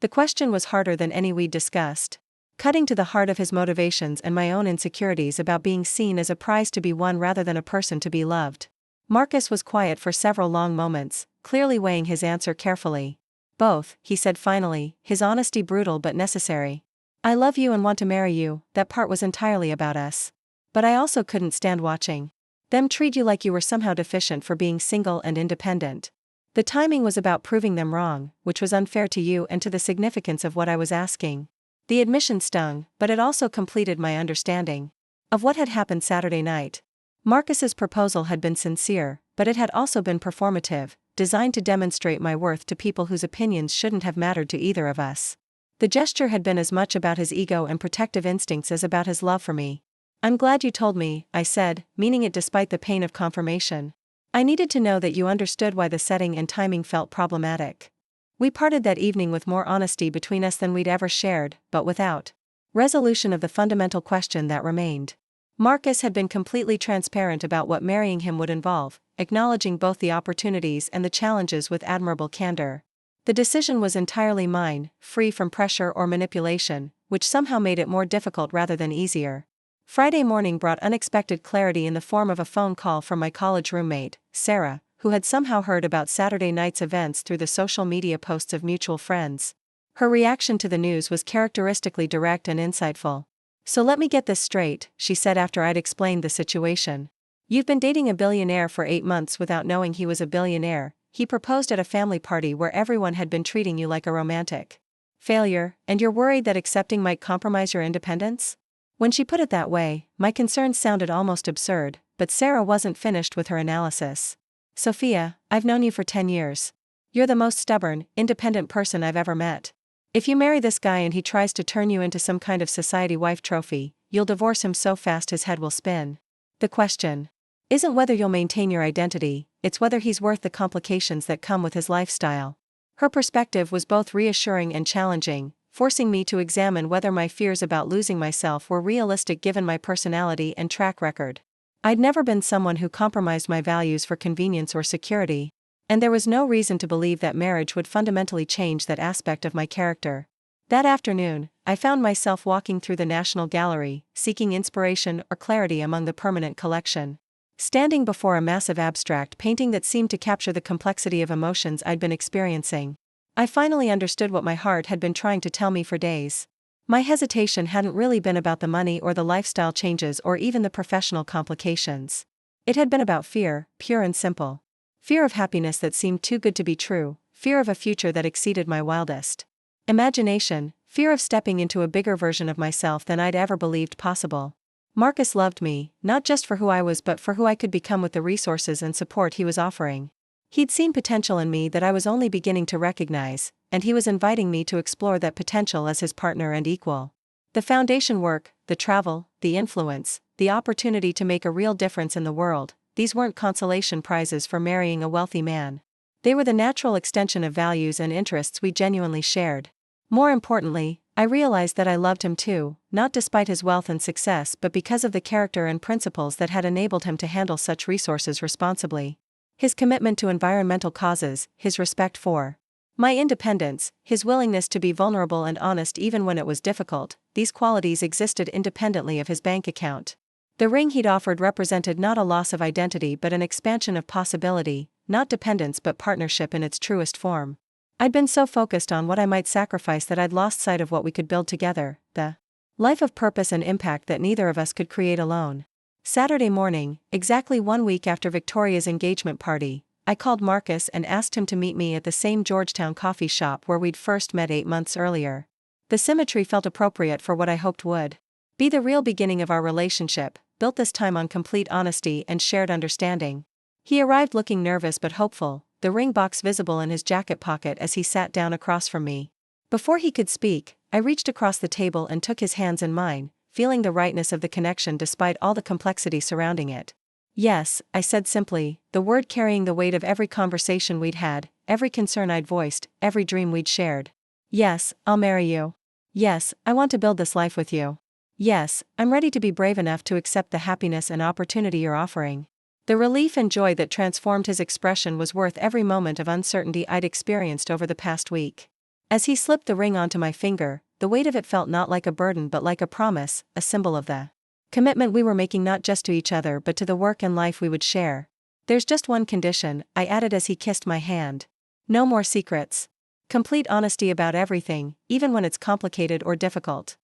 Speaker 1: The question was harder than any we'd discussed, cutting to the heart of his motivations and my own insecurities about being seen as a prize to be won rather than a person to be loved. Marcus was quiet for several long moments, clearly weighing his answer carefully. Both, he said finally, his honesty brutal but necessary. I love you and want to marry you, that part was entirely about us. But I also couldn't stand watching them treat you like you were somehow deficient for being single and independent. The timing was about proving them wrong, which was unfair to you and to the significance of what I was asking. The admission stung, but it also completed my understanding of what had happened Saturday night. Marcus's proposal had been sincere, but it had also been performative, designed to demonstrate my worth to people whose opinions shouldn't have mattered to either of us. The gesture had been as much about his ego and protective instincts as about his love for me. I'm glad you told me, I said, meaning it despite the pain of confirmation. I needed to know that you understood why the setting and timing felt problematic. We parted that evening with more honesty between us than we'd ever shared, but without resolution of the fundamental question that remained. Marcus had been completely transparent about what marrying him would involve, acknowledging both the opportunities and the challenges with admirable candor. The decision was entirely mine, free from pressure or manipulation, which somehow made it more difficult rather than easier. Friday morning brought unexpected clarity in the form of a phone call from my college roommate, Sarah, who had somehow heard about Saturday night's events through the social media posts of mutual friends. Her reaction to the news was characteristically direct and insightful. So let me get this straight, she said after I'd explained the situation. You've been dating a billionaire for 8 months without knowing he was a billionaire. He proposed at a family party where everyone had been treating you like a romantic failure, and you're worried that accepting might compromise your independence? When she put it that way, my concerns sounded almost absurd, but Sarah wasn't finished with her analysis. Sophia, I've known you for 10 years. You're the most stubborn, independent person I've ever met. If you marry this guy and he tries to turn you into some kind of society wife trophy, you'll divorce him so fast his head will spin. The question isn't whether you'll maintain your identity, it's whether he's worth the complications that come with his lifestyle. Her perspective was both reassuring and challenging, forcing me to examine whether my fears about losing myself were realistic given my personality and track record. I'd never been someone who compromised my values for convenience or security, and there was no reason to believe that marriage would fundamentally change that aspect of my character. That afternoon, I found myself walking through the National Gallery, seeking inspiration or clarity among the permanent collection. Standing before a massive abstract painting that seemed to capture the complexity of emotions I'd been experiencing, I finally understood what my heart had been trying to tell me for days. My hesitation hadn't really been about the money or the lifestyle changes or even the professional complications. It had been about fear, pure and simple. Fear of happiness that seemed too good to be true, fear of a future that exceeded my wildest imagination, fear of stepping into a bigger version of myself than I'd ever believed possible. Marcus loved me, not just for who I was but for who I could become with the resources and support he was offering. He'd seen potential in me that I was only beginning to recognize, and he was inviting me to explore that potential as his partner and equal. The foundation work, the travel, the influence, the opportunity to make a real difference in the world, these weren't consolation prizes for marrying a wealthy man. They were the natural extension of values and interests we genuinely shared. More importantly, I realized that I loved him too, not despite his wealth and success but because of the character and principles that had enabled him to handle such resources responsibly. His commitment to environmental causes, his respect for My independence, his willingness to be vulnerable and honest even when it was difficult, these qualities existed independently of his bank account. The ring he'd offered represented not a loss of identity but an expansion of possibility, not dependence but partnership in its truest form. I'd been so focused on what I might sacrifice that I'd lost sight of what we could build together, the life of purpose and impact that neither of us could create alone. Saturday morning, exactly 1 week after Victoria's engagement party, I called Marcus and asked him to meet me at the same Georgetown coffee shop where we'd first met 8 months earlier. The symmetry felt appropriate for what I hoped would be the real beginning of our relationship, built this time on complete honesty and shared understanding. He arrived looking nervous but hopeful, the ring box visible in his jacket pocket as he sat down across from me. Before he could speak, I reached across the table and took his hands in mine, feeling the rightness of the connection despite all the complexity surrounding it. "Yes," I said simply, the word carrying the weight of every conversation we'd had, every concern I'd voiced, every dream we'd shared. "Yes, I'll marry you. Yes, I want to build this life with you. Yes, I'm ready to be brave enough to accept the happiness and opportunity you're offering." The relief and joy that transformed his expression was worth every moment of uncertainty I'd experienced over the past week. As he slipped the ring onto my finger, the weight of it felt not like a burden but like a promise, a symbol of the commitment we were making not just to each other but to the work and life we would share. "There's just one condition," I added as he kissed my hand. "No more secrets. Complete honesty about everything, even when it's complicated or difficult."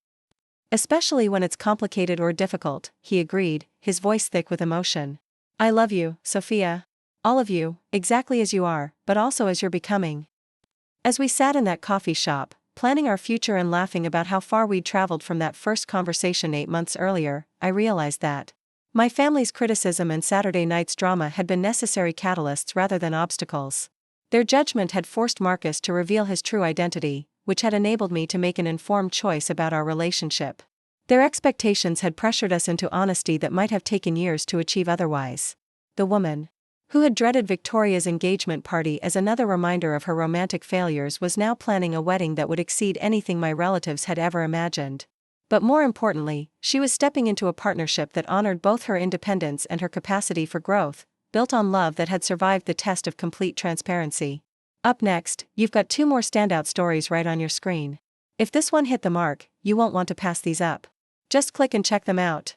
Speaker 1: "Especially when it's complicated or difficult," he agreed, his voice thick with emotion. "I love you, Sophia. All of you, exactly as you are, but also as you're becoming." As we sat in that coffee shop, planning our future and laughing about how far we'd traveled from that first conversation 8 months earlier, I realized that my family's criticism and Saturday night's drama had been necessary catalysts rather than obstacles. Their judgment had forced Marcus to reveal his true identity, which had enabled me to make an informed choice about our relationship. Their expectations had pressured us into honesty that might have taken years to achieve otherwise. The woman who had dreaded Victoria's engagement party as another reminder of her romantic failures was now planning a wedding that would exceed anything my relatives had ever imagined. But more importantly, she was stepping into a partnership that honored both her independence and her capacity for growth, built on love that had survived the test of complete transparency. Up next, you've got 2 more standout stories right on your screen. If this one hit the mark, you won't want to pass these up. Just click and check them out.